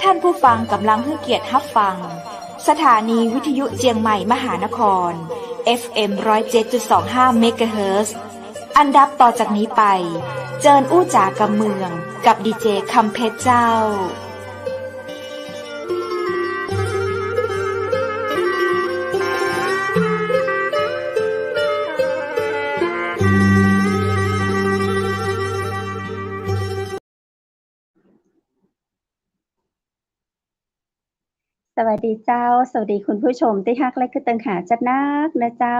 ท่านผู้ฟังกำลังให้เกียรติรับฟังสถานีวิทยุเจียงใหม่มหานคร FM 107.25 เมกะเฮิรตซ์อันดับต่อจากนี้ไปเจิญอู้จ๋ากำเมืองกับดีเจคำเพชรเจ้าสวัสดีเจ้าสวัสดีคุณผู้ชมที่ฮักและคือตังหาจัดนักนะเจ้า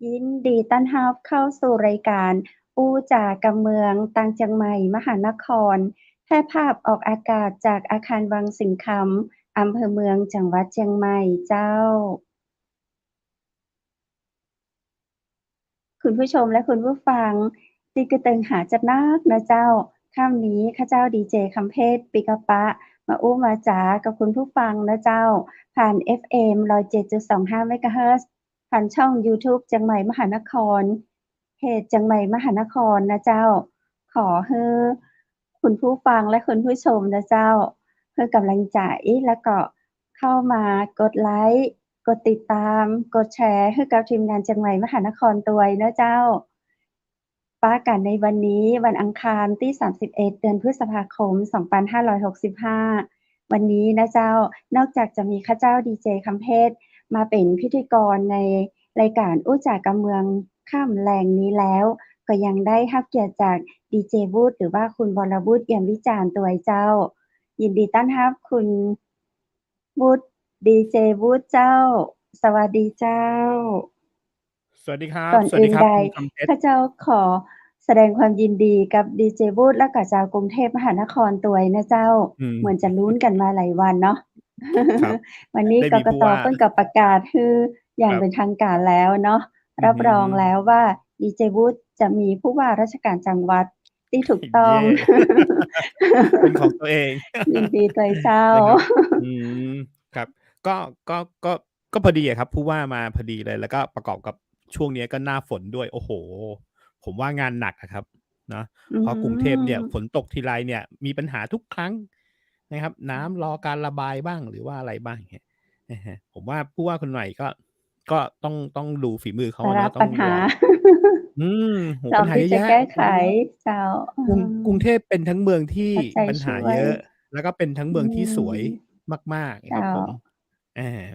ยินดีต้อนรับเข้าสู่รายการอู้จ่ากำเมืองตังเจียงใหม่มหานครแพร่ภาพออกอากาศจากอาคารวังสิงคำอำเภอเมืองจังหวัดเชียงใหม่เจ้าคุณผู้ชมและคุณผู้ฟังที่คือตังหาจัดนักนะเจ้าค่ำนี้ข้าเจ้าดีเจคำเพชรปิกะปะมาอู้มาจ๋ากับคุณผู้ฟังนะเจ้าผ่าน FM 107.25 เมกะเฮิรตซ์ผ่านช่อง YouTube เจียงใหม่มหานครเพจเจียงใหม่มหานครนะเจ้าขอให้คุณผู้ฟังและคุณผู้ชมนะเจ้าเพื่อกำลังใจแล้วก็เข้ามากดไลค์กดติดตามกดแชร์ให้กับทีมงานเจียงใหม่มหานครตัวยนะเจ้าป้ากันในวันนี้วันอังคารที่31เดือนพฤษภาคม2565วันนี้นะเจ้านอกจากจะมีข้าเจ้าดีเจคำเพชรมาเป็นพิธีกรในรายการอู้จ่ากำเมืองค่ำแรงนี้แล้วก็ยังได้รับเกียรติจากดีเจวูดหรือว่าคุณวรวุฒิเอี่ยมวิจารณ์ตัวเจ้ายินดีต้อนรับคุณวูดดีเจวูดเจ้าสวัสดีเจ้าสวัสดีครับก่อน สวัส อื่ ดี น ครับ ใด คุณคำเพชร ข้าเจ้าขอแสดงความยินดีกับดีเจวูดและก็ชาวกรุงเทพมหานครตัวยนะเจ้าเหมือนจะลุ้นกันมาหลายวันเนาะ ครับ วันนี้ ได้ ก มี ก ผู้ ต. ว่า เพิ่นก็ประกาศคืออย่า ค ง รับ เป็นทางการแล้วเนาะ อือ รับ ฮึ รองแล้วว่าดีเจวูดจะมีผู้ว่าราชการจังหวัดที่ถูกต้อง เย้ เป็นของตัวเอง ยินดีด้วยเจ้า นะครับ อืม ครับ ก็ ก็พอดีอะครับ ผู้ว่ามาพอดีเลย แล้วก็ประกอบกับช่วงนี้ก็หน้าฝนด้วย โอ้โฮ ผมว่างานหนักอะครับเนาะ อืเพราะกรุงเทพเนี่ยฝ ม นตกทีไรเนี่ยมีปัญหาทุกครั้งนะครับ น้ำรอการระบายบ้างหรือว่าอะไรบ้างอย่างเงี้ย อะฮะ ผมว่าผู้ว่าคนใหม่ก็ต้องดูฝีมือเขา จะ อะ รั เนาะ บ ต้อ ปั ง ญหา ลอง อืม โอ้โฮ พร้อ ปั ม ญหา ที่ เยอะ จะ แยะ แก้ไข อือ เจ้า กรุงเทพเป็นทั้งเมืองที่ เอาใจ ปัญ ช หา ่ว เย ย อะ แล้วก็เป็นทั้ง อื เมืองที่สวย ม มาก ๆ เจคร้า ับผม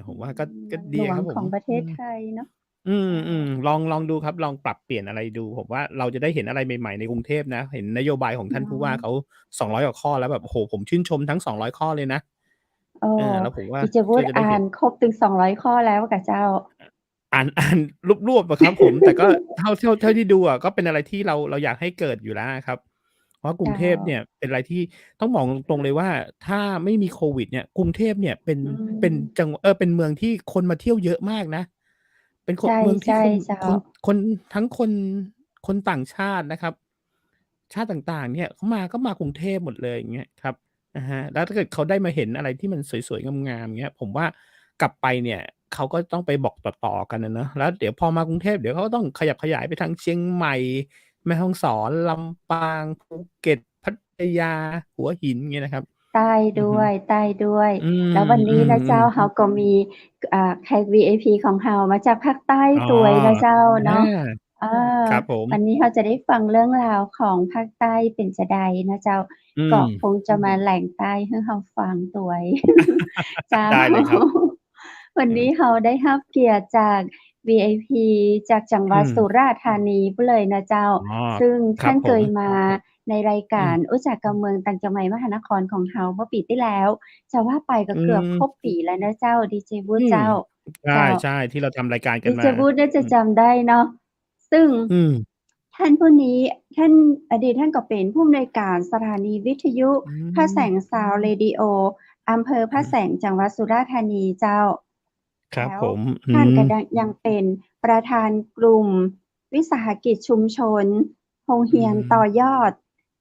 ผมว่าก็ เมื ก็ อง ดี หล อะ วงครับผม ของประเท อืม ศไทยเนาะ อื เจ้า ม ๆ ลองดูครับ ลองปรับเปลี่ยนอะไรดู ผมว่าเราจะได้เห็นอะไรใหม่ ๆ ในกรุงเทพนะ เห็นนโยบายของท่านเนาผู้ว่าะ เขา 200 กว่าข้อแล้วแบบ โอ้โฮ ผมชื่นชมทั้ง 200 ข้อเลยนะ โอ้ แล้วผมว่าดีเจวูก็ดอจะได้่าเห็น นครบถึง 200 ข้อแล้วกะเจ้า อ่าน รวบ ๆ อะครับผม แต่ก็ เท่าที่ดูอะก็เป็นอะไรที่เราอยากให้เกิดอยู่แล้วอะครับ เพราะกเรจุ้งเทพเนี่า ยเป็นอะไรที่ต้องบอกตรง ๆ เลยว่า ถ้าไม่มีโควิดเนี่ย กรุงเทพเนี่ยเป็น อืเป็นม จัง เป็นเมืองที่คนมาเที่ยวเยอะมากนะ เป็น ใช่ เมืองที่คน ๆ เจ้า ทั้งคนต่างชาตินะครับ ชาติต่าง ๆ เนี่ยเขาก็มากรุงเทพหมดเลย อย่างเงี้ยครับ อะฮะ แล้วถ้าเกิดเขาได้มาเห็นอะไรที่มันสวย ๆ งาม ๆ อย่างเงี้ย ผมว่ากลับไปเนี่ยเขาก็ต้องไปบอกต่อ ๆ กันอะเนาะ แล้วเดี๋ยวพอมากรุงเทพเดี๋ยวเขาก็ต้องขยับขยายไปทางเชียงใหม่ แม่ฮ่องสอน ลำปาง ภูเก็ต พัทยา หัวหิน อย่างเงี้ยนะครับ ใต้อือฮึ ด้วย อืแล้ววันนี้นะเจ้า ม เราๆ ๆ ก็มี แขก VIP ของเรามาจากภาคใต้อ๋อ ตัวยนะเจ้าอา เนาะ เออ ครับผม วันนี้เราจะได้ฟังเรื่องราวของภาคใต้เป็นจะใดนะเจ้า อืก็ม คงจะมาแหล่งใต้ให้เราฟังตัวย เจ้า ได้เลยครับ วันนี้อืม เราได้รับเกียรติจาก VIP จากจังหวัดสุอืม ราษฎร์ธานีพู้นเลยนะเจ้า อ๋อ ซึ่งครท่ัานเคยบผม มาในรายกอืารม อู้จ่ากำเมืองตังเจียงใหม่มหานครของเราเมื่อปีที่แล้ว จะว่าไปก็อืเกือบครบม ปีแล้วนะเจ้า ดีเจวูอืม ดเจ้า ใเจ้า ช่ ๆ ที่เราทำรายการกัดนีมเจา วูดน่าอจะืม จำได้เนาะ ซึ่ง อืม ท่านผู้นี้ อดีตท่านก็เป็นผู้อำนวยการสถานีวิทยุอืพระแสม งซาวด์เรดิโอ อำเภอพระแสง จังหวัดสุราษฎร์ธานีเจ้า ครับแล้วผม อืท่านก็ม ยังเป็นประธานกลุ่มวิสาหกิจชุมชนโรงอืเรียนต่อม ยอด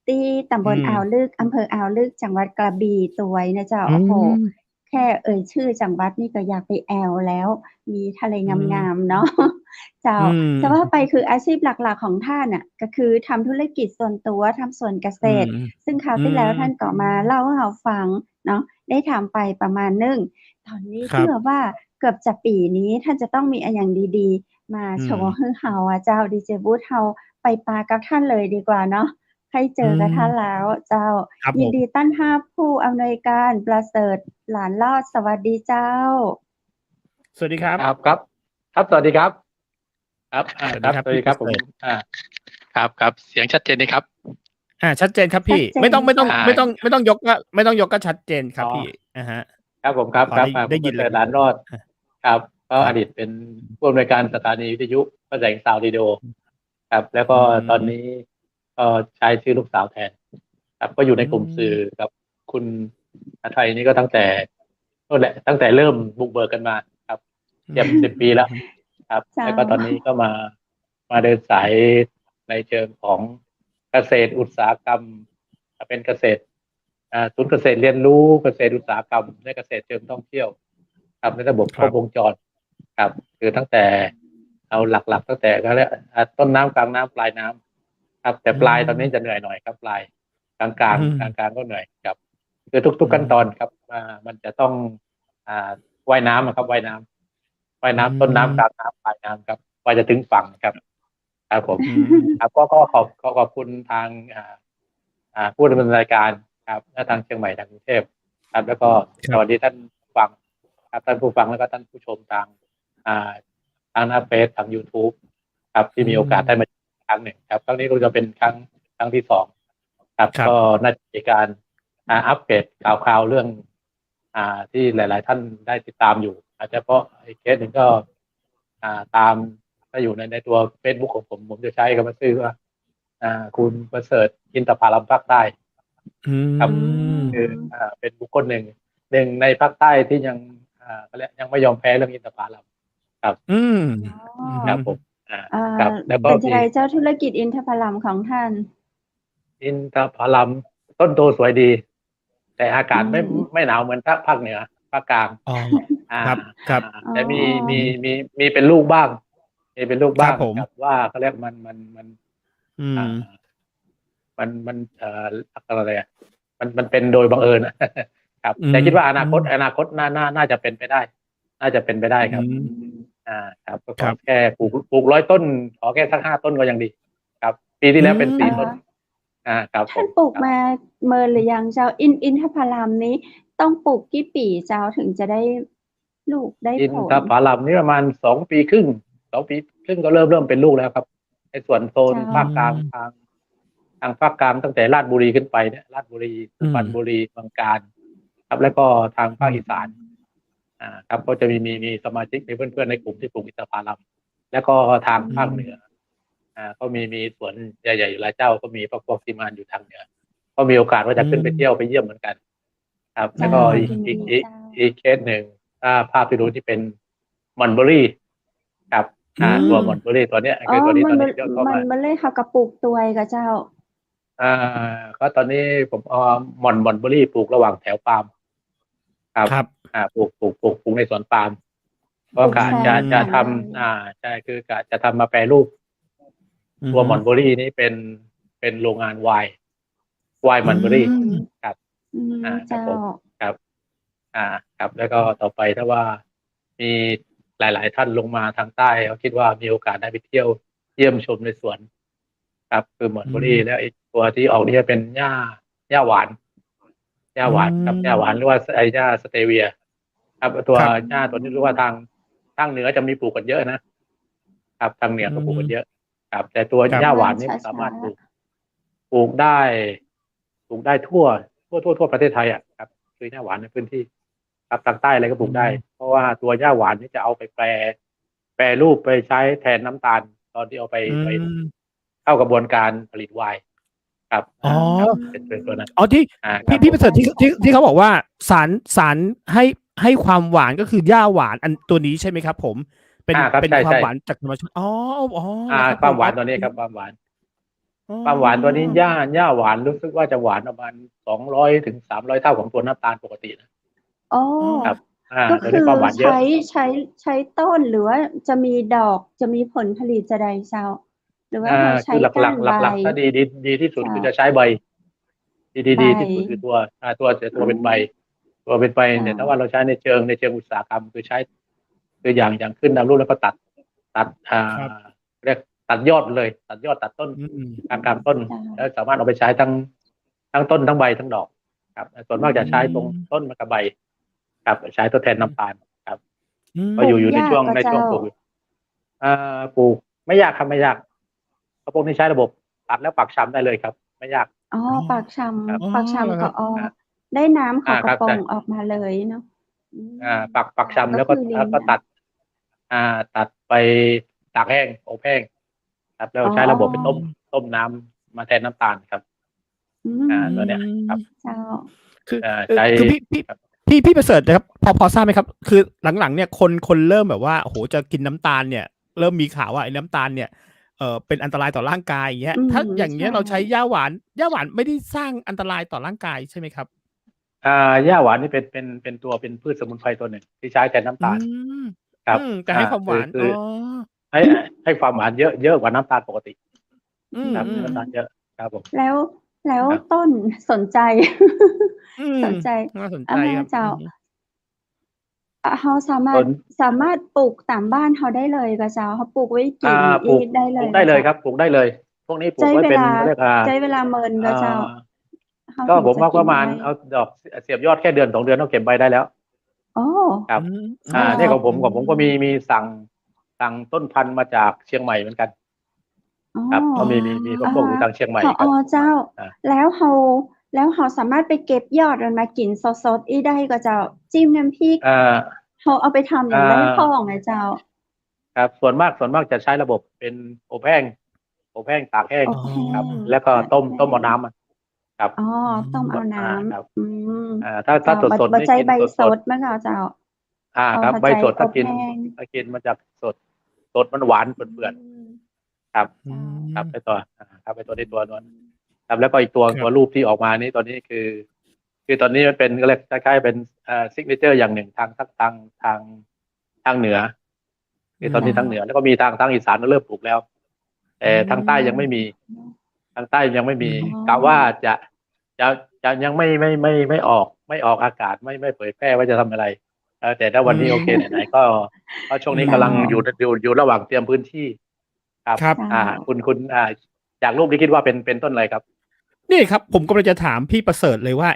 ที่ตำอบืลอ่าวม ลึก อำเภออ่าวลึก จังหวัดกระบี่ตัวยนะเจ้า อืโอ้โฮ ม แค่เอ่ยชื่อจังหวัดนี่ก็อยากไปแอวแล้ว มีทะเลอืงม าม ๆ เนาะ เจ้า อืม จะว่าไปคืออาชีพหลักๆของท่านน่ะก็คือทำธุรกิจส่วนตัวทำสวนเกษ อืม ตร ซึ่งคราว อื ที่แล้ว ม ท่านก็มาเล่าให้เราฟังเนาะได้ทำไปประมาณหนึ่งตอนนี้ ค คื รั อบ แบบว่าเกือบจะปีนี้ท่านจะต้องมีอะหยังดีๆ มา อื โช ม ว์ให้เราอะเจ้า ดีเจบูธเราไปปากับท่านเลยดีกว่าเนาะให้เจ อื อกับท่าน ม แล้วเจ้า ครับ ยิ ผ น ม ดีต้อนรับผู้อำนวยการประเสริฐหลานรอด สวัสดีเจ้า สวัสดีครับ ครับ ครับ ครับ สวัสดีครับ ครับ สวัส ค ดี รับ ครับ สวัส พี่ ดี ป ครั ร บ ะ ผ เส ม ริฐ ครับ เสียงชัดเจนไหมครับ? ชัดเจนครับ ชั พี่ ดเจ ไม่ น ต้อง ค่ะ ไม่ต้องยกก็ ไม่ต้องยกก็ชัดเจนค อ รั อ๋ บ อ พี่ อะฮะ ครับผม ครับ พอ ครั ไบ ด้ ผม ได้ ป ยิ ระ น เส เลยครับผม ริฐหลานรอด อา ครับ ก็ ครอับ ดีตเป็นผู้อำนวยการสถานีวิทยุพระแสงซาวด์เรดิโอ อืม ครับ แล้ว อืก็ตอน ม นี้ ก็ใช้ชื่อลูกสาวแทน ครับ ก็อยู่ อื ในกลุ่มสื่อ ม กับคุณหทัยนี่ก็ตั้งแต่นู่นแหละ ตั้งแต่เริ่มบุกเบิกกันมาครับ อื เกือบ 10 ปีแล้ว ครับ เจ้า แล้วก็ตอนนี้ก็มา มาเดินสายในเชิงของเกษตรอุตสาหกรรม เป็นเกษตร ศูนย์เกษตรเรียนรู้ เกษตรอุตสาหกรรม และเกษตรเชิงท่องเที่ยว ครับ ในระบบ ค ค ร รั บ บวงจร ครับ คือตั้งแต่ เอาหลัก ๆ ตั้งแต่เขาเรียก ต้นน้ำ กลางน้ำ ปลายน้ำ ครับ แต่ อื ปลายตอนนี้ ม จะเหนื่อยหน่อยครับ ปลาย กลาง อื ๆ กลม าง ๆ ก็เหนื่อยครับ คือทุ อื ก ๆ ขั้นตอน ม ครับ มันจะต้อง ว่ายน้ำอะครับ ว่ายน้ำ ว่ายอืน้ำ ต้นน้ำ กลาม งน้ำ ปลายน้ำครับ กว่าจะถึงฝั่งครับ ครับผม อืม ครับ ก็ ขอบคุณทาง ผู้ดำเนินรายการครับ และทางเชียงใหม่ ทางกรุงเทพครับ แล้วก็ ครับ สวัสดีท่านผู้ฟังครับ ท่านผู้ฟัง แล้วก็ท่านผู้ชมทาง ทางหน้าเฟซ ทางยูทูบครับ อที่มีโอกาสได้ ืม มา ครั้งหนึ่งครับ ครั้งนี้ก็จะเป็นครั้งที่ 2 ครับ ครั ก็ บ น่าจะมีการ อัปเดตข่าว ๆ เรื่อง ที่หลาย ๆ ท่านได้ติดตามอยู่ อาจจะเพราะอีกเคสหนึ่งก็ ตาม ถ้าอยู่ในตัวเฟซบุ๊กของผม ผมจะใช้คำว่าชื่อว่า คุณประเสริฐอินทผลัมภาคใต้ อื ครับ ม คือ เป็นบุคคลหนึ่งในภาคใต้ที่ยัง เขาเรียก ยังไม่ยอมแพ้เรื่องอินทผลัม ครับ อืม อ๋อ อือ ครับผ ฮึ ม ครับ แล้วก็ เป็นจั่ ม งใดเจ้าธุรกิจอินทผลัมของท่าน อินทผลัม ต้นโตสวยดี แต่อากาศ อื ไม่ ม หนาวเหมือนภาคเหนือ ภาคกลาง อ๋อ อ่า ครับ อ๋อ แต่มี อืม เป็นลูกบ้าง มีเป็นลูก ครบ้ัาง บผม ครับว่าเขาเรียกมัน อือ่ม า มัน อะไรอะ มันเป็นโดยบังเอิญ ครับ อืแต่คิดว่าอนาคต ม น่าจะเป็นไปได้ น่าจะเป็นไปได้ อื ครับ ม ครับ ก็ขอครับ แค่ปลูก 100 ต้น ขอแค่สัก 5 ต้นก็ยังดี ครับ ปีที่ อืแล้วเป็น ม 4 ต้น ครับผท่านม ครับ ปลูกมาเมินหรือยังเจ้า? อินทผลัมนี้ต้องปลูกกี่ปีเจ้า ถึงจะได้ลูกได้อิน ผล? ทผลัมนี่ประมาณ 2 ปีครึ่ง 2 ปีครึ่งก็เริ่มเป็นลูกแล้วครับ ในส่วนโซน เจ้า ภาคกลาง อืม ทางภาคกลางตั้งแต่ราชบุรีขึ้นไปเนี่ย ราชบุรี อสุืพรรณบุม รี เมืองกาญ ครับ แล้วก็ทางภาคอีสาน อืม ครับ ก็จะมีสมาชิก มีเพื่อน ๆ ในกลุ่มที่ปลูกอินทผลัม แล้วก็ทางภาคเหนือ ก็มีสวนใหญ่ ๆ อยู่หลายเจ้า ก็มีพวกทีมงานอยู่ทางเหนือ ก็มีโอกาสว่าจะขึ้นไปเที่ยว ไปเยี่ยมเหมือนกัน ครับ เจ แล้ว ้า ก็ ยินดีเจ้า อีกเคสหนึ่ง ถ้าภาพที่ดูที่เป็นมัลเบอร์รี่ ครับ อื ตัว ม มัลเบอร์รี่ตัวเนี้ย อ๋ คือ อตัวนี้ ตอนนี้ก็มัมา นเลยเขาก็ปลูกตัวยกะเจ้า ก็ตอนนี้ผมเอามัลเบอร์รี่ปลูกระหว่างแถวปาล์ม ครับ ครับ ปลูกในสวนปาล์ม ป ก็ ลูก กะ แซ จะ ม จะ กัน ท เลย ำ ใช่ คือกะจะทำมาแปรรูป อือ ตัว ฮึ มัลเบอร์รี่นี่เป็นโรงงานไวน์ อื มัลเบอร์รี่ ม ครับ อืม ครั เจ้า บผม ครับ ครับ แล้วก็ต่อไปถ้าว่ามีหลาย ๆ ท่านลงมาทางใต้ ก็คิดว่ามีโอกาสได้ไปเที่ยวเยี่ยมชมในสวน ครับ คือมัล อื เบอร์รี่ ม แล้วอีกตัวที่ออกนี่จะเป็นหญ้าหวาน หญ้า อื หวานครับ หญ้าหวาน ม หรือว่าหญ้าสเตเวีย ครับ ตัว ครับ หญ้าตัวนี้รู้ว่าทางเหนือจะมีปลูกกันเยอะนะ ครับ ทางเหนืออืก็ปลูกกันเยม อะ ครับ แต่ตัว ครับ หญ้าหวาน มัน นี่ ช้ สา า มารถ ๆ ปลูกได้ทั่วประเทศไทยอะครับ คือหญ้าหวานในพื้นที่ ครับ ทางใต้อะไรก็ป อื ลูกได้ ม เพราะว่าตัวหญ้าหวานนี่จะเอาไปแปรรูป ไปใช้แทนน้ำตาล ตอนที่เอาไป อืม เข้ากระบวนการผลิตไวน์ ครับ อ๋อ ครับ อื เป็นตัวนั้น อ๋อ ที่ ครั พี่ บ พี่ ผ ประ ม เสริฐ ที่เขาบอกว่าสารให้ความหวาน ก็คือหญ้าหวานอันตัวนี้ใช่ไหมครับผม? ครับ เป็น ใความ ช่ หวาๆ นจากธรรมชาติ อ๋อ อ๋อ เหรอครับ ควาผม อ๋อ มหวานตัวนี้ครับ ความหวาน อ๋อ ความหวานตัวนี้หญ้าหวานรู้สึกว่าจะหวานประมาณ 200 ถึง 300 เท่าของตัวน้ำตาลปกตินะ อ๋อ อ๋อ ครับ ก็ ตัว คื นี้ อ ความหวานเยอะ ใช้ต้นหรือว่าจะมีดอกจะมีผลผลิตจะใดเจ้า หรือว่าเราใช้ คือห ก้า ลั น ก ใบ ๆหลักๆถ้าดีที่สุด เจ้า คือจะใช้ใบ ที่ ใบ ดีที่สุดคือตัวเป็นใบ ตัวเป็นใบเนี่ย เจ้า ถ้าว่าเราใช้ในเชิงอุตสาหกรรมคือใช้คืออย่างขึ้นดำรูปแล้วก็ตัด ครับ เรียกตัดยอดเลย ตัดยอดตัดต้น อืม กลางต้น เจ้า แล้วสามารถเอาไปใช้ทั้งต้นทั้งใบทั้งดอกครับส่วนมากจะใช้ตรงต้นกับใบครับใช้ทดแทนน้ำตาลครับ อืม ก็อยู่ใน ยาก ช่วง ก็ ในช่วง เจ้า ปลูกอยู่ปลูกไม่ยากครับไม่ยากเพราะพวกนี้ใช้ระบบตัดแล้วปักชำได้เลยครับ ไม่ยาก อ๋อ อ๋อ ปากช อ๋อ ำ ปาก เหรอ ชำ ครั ก็ บ? อ๋อ อ่า ได้น้ำเขาก็ ครับ ป่ ใช่ งออกมาเลยเนาะ อืม ปัก เจ้า ชำ ก็ แล้ว คื ก็ อลิ้ แล้ น วก็ น่ะ ตัดไปตากแห้งอบแห้งครับแล้ว อ๋อ ใช้ระบบไปต้มน้ำมาแทนน้ำตาลครับ อื ตัวเนี้ยครับ เจ้า คือ ใช้ คือพี่ ครับ พี่ประเสริฐนะครับ พอทราบไหมครับ คือหลังๆเนี่ยคนเริ่มแบบว่าโอ้โฮจะกินน้ำตาลเนี่ย เริ่มมีข่าวว่าไอ้น้ำตาลเนี่ยเป็นอันตรายต่อร่างกายอย่างเงี้ย อืม ถ้าอย่างเงี้ย ใช่ เราใช้หญ้าหวานไม่ได้สร้างอันตรายต่อร่างกายใช่ไหมครับ? หญ้าหวานนี่เป็นพืชสมุนไพรตัวหนึ่งที่ใช้แทนน้ำ อื ตาล ม ครั อื บ ม แต่ให้ความหวาน คื อ๋อ ให้ความหวานเยอะกว่าน้ำตาลปกติ อื ครับ ม น้ำตาล ๆ เยอะครับผม แล้ว ครับ ต้นสนใจ อืม สนใจ น่าสน อะ ใจครับ เจ้า อือฮึ เราสามารถปลูกตามบ้านเราได้เลยก็เจ้า เราปลูกไว้กิน ปลูก ได้เล ปลู ย กได้ ก็ เล เจ้า ยครับ ปลูกได้เลย พวกนี้ปลู ใช้ กไว้ เว เป็น ลา เขาเรียก ใช้เวลาเมินก็เจ้า เรา ก็ ถึง ผม จะ ว่า กิ ป น ระมาณ ได้ เอาดอกเสียบยอดแค่เดือน 2 เดือนก็เก็บใบได้แล้ว อ๋อ ครับ อืม เนี่ยของผม อืม ก็มีสั่งต้นพันธุ์มาจากเชียงใหม่เหมือนกัน อ๋อ ครับ ก็มีพวกอยู่ทางเชียงใหม่ค อ๋ รับ อ เจ้า อา แล้วเราสามารถไปเก็บยอดมันมากินสดๆ ได้ก็เจ้า จิ้มน้ำพริก เราเอาไปทำอย่างได้พ้องอะเจ้า ครับ ส่วนมากจะใช้ระบบเป็นอบแห้ง ตากแห้ง อบแห้ ครับ ง แล้วก็ ตาก ต้ม แห้ เอา ง น้ำมัน ครับ อ๋อ ต้มเอาน้ ครับ ำ อืม ถ้า เจ้า สดๆ บ่ นี่ ใช้ กิน ใบ ส ส ด ดมั้งเหรอเจ้า? ๆ ครับ เข้า ใบ ใจ สด อ ถ้า บ กิน แห้ง มาจากสดมันหวานเปื่อน อืม ๆ ครับ อื เจ้า ม ครับไอ้ตัวนี้ตัวนั้น ครับ แล้วก็อีกตัว ครับ รูปที่ออกมานี้ตอนนี้คือตอนนี้มันเป็นเขาเรียกคล้ายๆเป็นsignature อย่างหนึ่งทางเหนือ คือตอนนี้ทางเหนือ แล้วก็มีทางอีสานก็เริ่มปลูกแล้ว แต่ทางใต้ยังไม่มี ทางใต้ยังไม่มี อ๋อ กะว่าจะยังไม่ออกอากาศ ไม่เผยแพร่ว่าจะทำอะไร แต่ถ้าวันนี้ อืม โอเค ไหนๆ ก็ช่วงนี้ อืม กำลังอยู่ระหว่างเตรียมพื้นที่ ครับ ครับ เจ้า คุณจากรูปนี้คิดว่าเป็นต้นอะไรครับ? นี่ครับ ผมกำลังจะถามพี่ประเสริฐเลยว่า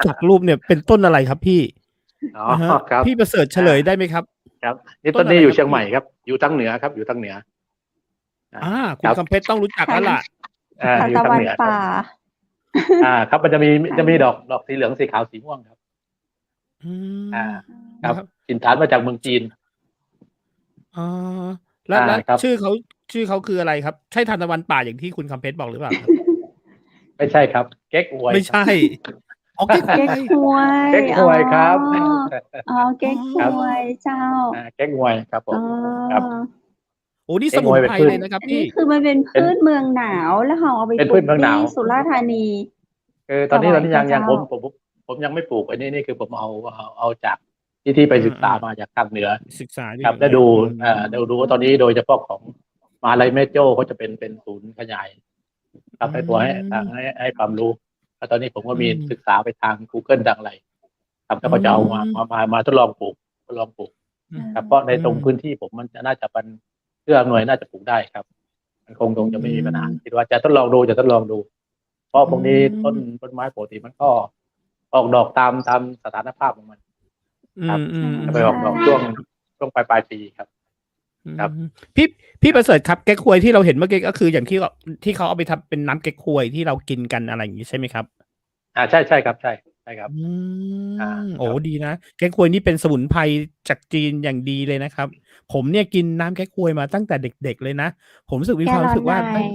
จากรูปเนี่ยเป็นต้นอะไรครับพี่? อ๋อ อะฮะ ครับ พี่ประเสริฐเฉลยได้ไหมครับ? ครับ นี่ ต้ ต้ น น อะ นี้ ไร อ ค ยู่ รับ เชียง พ ใหม่ ี่? ครับ อยู่ทางเหนือครับ อยู่ทางเหนือ คุณ ครับ คำเพชรต้องรู้จักแล้วล่ะ ทาน อยู่ ตะ ทาง วั เห น นือค ป รับ ่า ครับ มันจะมี ค่ะ ดอกสีเหลือง สีขาว สีม่วงครับ อืม ครั นะ บ ครับ ถิ่นฐานมาจากเมืองจีน อ๋อ แล้ว ครับ ชื่อเขาคืออะไรครับ? ใช่ทานตะวันป่าอย่างที่คุณคำเพชรบอกหรือเปล่าครับ? ไม่ใช่ครับ เก๊กฮวย ไม่ ค ใช รับ ่ อ๋อ เก๊กฮ เก๊ ว ก ย ฮวย เก๊กฮ อ๋อ วยครับ อ๋อ เก๊กฮ อ๋อ วยเจ้า เก๊กฮวยครับผ อ๋อ ม ครับ โอ้โฮ นี่ เก๊ ส กฮ มุ วย น เป็ ไพ น ร พื เล ช ยนะครับ อัน พี นี้ ่ คือมันเป็น เป็น พืชเมืองหนาว แล้วเราเอาไป เป็น ปลู พื ก ชเมือง ท หนา ี่ ว สุราษฎร์ธานี ตอนนี้ ถวาย ยั พระเจ้า ผมยังไม่ปลูก อันนี้นี่คือผมเอาจากที่ไปศึกษา อา มาจากภาคเหนือ ศึกษาที่ ครับ เห ได้ นือ ดู อืม ดูว่าตอนนี้โดยเฉพาะของมหาลัยแม่โจ้เขาจะเป็นศูนย์ขยาย ครั อื บ ให้ความรู้ แล้วตอนนี้ผมก็ อื มี ม ศึกษาไปทางกูเกิล ทางอะไร ครับ แล้ อื วก็จะเอามา ทดลองปลูก อืม ครับ เพราะในตรง อืม พื้นที่ผมมันน่าจะเป็นเอื้ออำนวย น่าจะปลูกได้ครับ มันคงจะไม่มีปัญหา คิดว่าจะทดลองดู เพราะพวกนี้ต้นไม้ปกติมันก็ออกดอกตามสถานภาพของมัน อื ครับ ม จะ ๆ ไปออกดอก ใช่ ช่วงปลายปีครับ ครับ อืม พี่ประเสริฐครับ เก๊กฮวยที่เราเห็นเมื่อกี้ ก็คืออย่างที่เขาเอาไปทำเป็นน้ำเก๊กฮวยที่เรากินกัน อะไรอย่างงี้ ใช่ไหมครับ? ใช่ครับ ใช่ครับ อื ค ม โอ้ รับ ดีนะ เก๊กฮวยนี่เป็นสมุนไพรจากจีนอย่างดีเลยนะครับ ผมเนี่ยกินน้ำเก๊กฮวยมาตั้งแต่เด็ก ๆ เลยนะ ผมมี แก ความ ร้ รู้ อ สึ น ก ใน ว่าแม่ง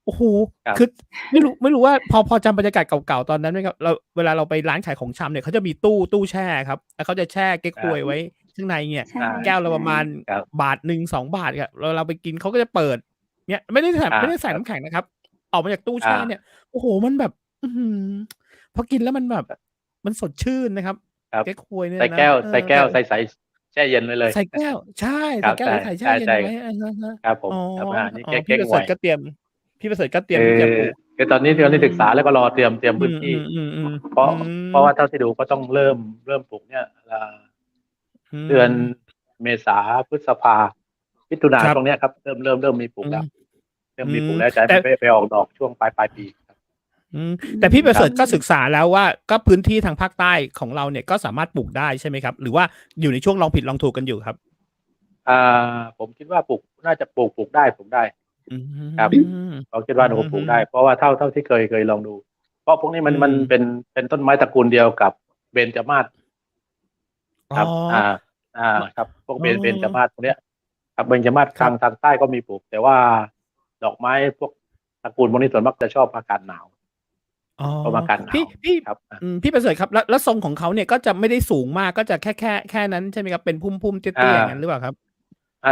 โอ้โฮ ครับ คือไม่รู้ว่าพอจำบรรยากาศเก่าๆ ตอนนั้นไหมครับ? เวลาเราไปร้านขายของชำเนี่ย เขาจะมีตู้แช่ครับ แล้วเขาจะแช่เก๊กฮวยไว้ข้างในเนี่ย ใช่ แก้วละประมาณ ครับ 1-2 บาทอะ เราไปกินเขาก็จะเปิด เนี่ย ไม่ได้ใส่ ครับ น้ำแข็งนะครับ ออกมาจากตู้แช่เนี่ย โอ้โฮ มันแบบ อื้อฮือ พอกินแล้วมันแบบ มันสดชื่นนะครับ ครับ แก้ควยเนี่ย ใส่ นะ แก้วใส่แก้ว แต่ ใสๆแช่เย็นไว้เลย ใส่แก้ว ใช่ ค ใส่ รับ แก้ว ใช่ หรือใส่แช่เย็น ใช่ ไว้ อะฮะ ๆ ครับผ อ๋ ม อ ครับ นี่ อ๋อ เก๊ก พี่ประ ฮ เสริ วย ฐก็เตรียม พี่ประเสริฐก็เตรียม คือ ที่จะปลูก คือตอนนี้ศึกษาแล้วก็รอเตรียม อื พื้นที่ ม ๆ ๆ เพราะ อืม เพราะว่าเท่าที่ดูก็ต้องเริ่มปลูกเนี่ยอืเดือน ม เมษา พฤษภา มิถุนา ครับ ช่วงเนี้ยครับ เริ่มมีปลู อื กแล้ ม ว เริ่ม อื มีปลูก ม แล้ว จะให้ แต่ มันไปออกดอกช่วงปลายปีครับ อืม แต่พี่ประเสริฐ ครับ ก็ศึกษาแล้วว่า ก็พื้นที่ทางภาคใต้ของเราเนี่ย ก็สามารถปลูกได้ใช่ไหมครับ หรือว่าอยู่ในช่วงลองผิดลองถูกกันอยู่ครับ? ผมคิดว่าน่าจะปลูกได้ อื ครับ ม เราคิดว่าปลูกได้ เพราะว่าเท่าที่เคยลองดู เพราะพวกนี้มันเป็นต้นไม้ตระกูลเดียวกับเบญจมาศ อ๋อ ครับ ครับ พวก อ๋อ เบญจมาศพวกเนี้ย ครับ เบญจมาศ ครับ ทางใต้ก็มีปลูก แต่ว่าดอกไม้พวกตระกูลพวกนี้ส่วนมากจะชอบอากาศหนาว อ๋อ ชอบอากาศหนา พี่ ว พี่ ครับ พี่ประเสริฐครับ แล้วทรงของเขาเนี่ยก็จะไม่ได้สูงมาก ก็จะแค่นั้นใช่ไหมครับ? เป็นพุ่ม ๆ เตี้ย ๆ อย่างงั้นหรือเปล่าครับ?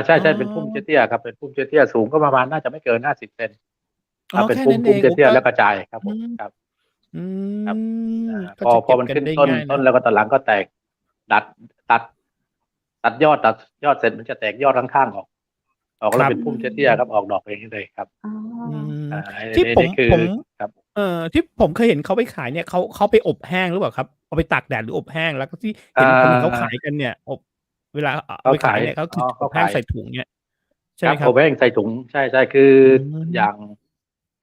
ใช่ อ๋อ ๆ เป็นพุ่มเตี้ย ๆ ครับ เป็นพุ่มเตี้ย ๆ สูงก็ประมาณน่าจะไม่เกิน 50 เซน อ๋อ เป็ แคน พุ่ นั้นเอง ม โอ้ เตี้ย ก็ ๆ แล้วกระจายครับ อื ผม ม ครับ อื ครับ ม ก็จะ พอมัน เก็บกั ขึ้ น น ได้ ต้น ง่ายนะ แล้วก็ตอนหลังก็แตก ตัดยอดเสร็จมันจะแตกยอดข้างๆออก ค แล้ รั ว บ เป็นพุ่มเตี้ย ๆ ครับ ออกดอกเองเลยครับ อ๋อ อืม อัน ที่ผม นี้คือ ครับ ที่ผมเคยเห็นเขาไปขายเนี่ย เขาไปอบแห้งหรือเปล่าครับ? เอาไปตากแดดหรืออบแห้ง? แล้วก็ที่ผมเห็นเขาขายกันเนี่ย เวลาเอาไปขายเนี่ย ก็คืออบแห้งใส่ถุงเนี่ย ใช่ ค ไห รมับ ครั อบ บแห้งใส่ถุง ใช่ ๆ คือ อื อ ม อย่าง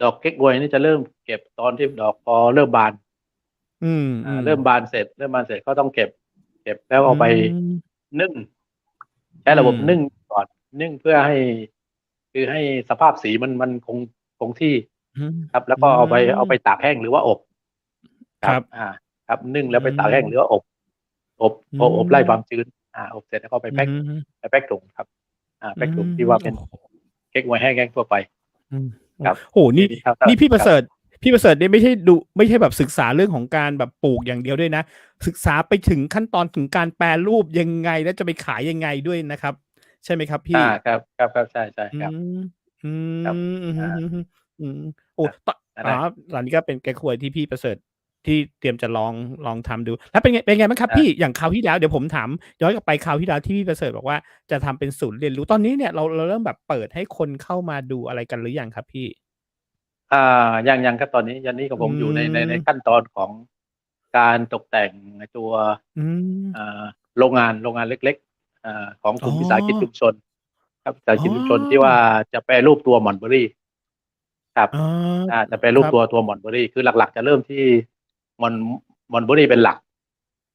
ดอกเก๊กฮวยนี่จะเริ่มเก็บตอนที่ดอกพอเริ่มบาน อืม เริ่มบานเสร็จก็ต้องเก็บแล้วเอาไป อืม นึ่ง ใช้ระบบนึ่งก่อน นึ่งเพื่อให้ คือให้สภาพสีมันคงที่ อืม ครับ แล้วก็เอาไปตากแห้งหรือว่าอบ ค ค รั รับ ครับ นึ่ง อืแล้วไปตากแห้งหรือว่าอบ อือบไล่ความ มชื้น อบเสร็จแล้วก็ไป อื แพ็ก อฮึ ไปแพ็กถุงครับ อื แพ็กถุง ม ที่ว่า โเปอ็้น โฮ เก๊กฮวยแห้งทั่วไป อืม ครับ โอ้โฮ นี่ ครับ นี่พี่ปครั ระเสริ บ ฐนี่ไม่ใช่แบบศึกษาเรื่องของการแบบปลูกอย่างเดียวด้วยนะ ศึกษาไปถึงขั้นตอนถึงการแปรรูปยังไง แล้วจะไปขายยังไงด้วยนะครับ ใช่ไหมครับพี่? ครับ ใช่ อื ครับ ม อืครับ ม อือฮึ อืม โอ้ ครับ นั่นแหละ ตอนนี้ก็เป็นเก๊กฮวยที่พี่ประเสริฐ ที่เตรียมจะลองทำดู แล้วเป็นไงบ้างครับพี่? อย่างคราวที่แล้ว เดี๋ยวผมถามย้อนกลับไปคราวที่แล้วที่พี่ประเสริฐบอกว่า จะทำเป็นศูนย์เรียนรู้ ตอนนี้เนี่ยเราเริ่มแบบเปิดให้คนเข้ามาดูอะไรกันหรือยังครับพี่? ยังครับ ตอนนี้ของผมอยู่ใน อืม ขั้นตอนของการตกแต่งตัว อืม โรงงานเล็ก ๆ ของกลุ่มวิสาหกิจชุมชน ครับ วิสาหอ๋กิจชุมชนที่ว่าอ จะแปรรูปตัวหม่อนเบอร์รี่ ครับ อ๋อ จะแปรรูปครับ ตัวหม่อนเบอร์รี่ คือหลักๆ จะเริ่มที่หม่อนเบอร์รี่เป็นหลัก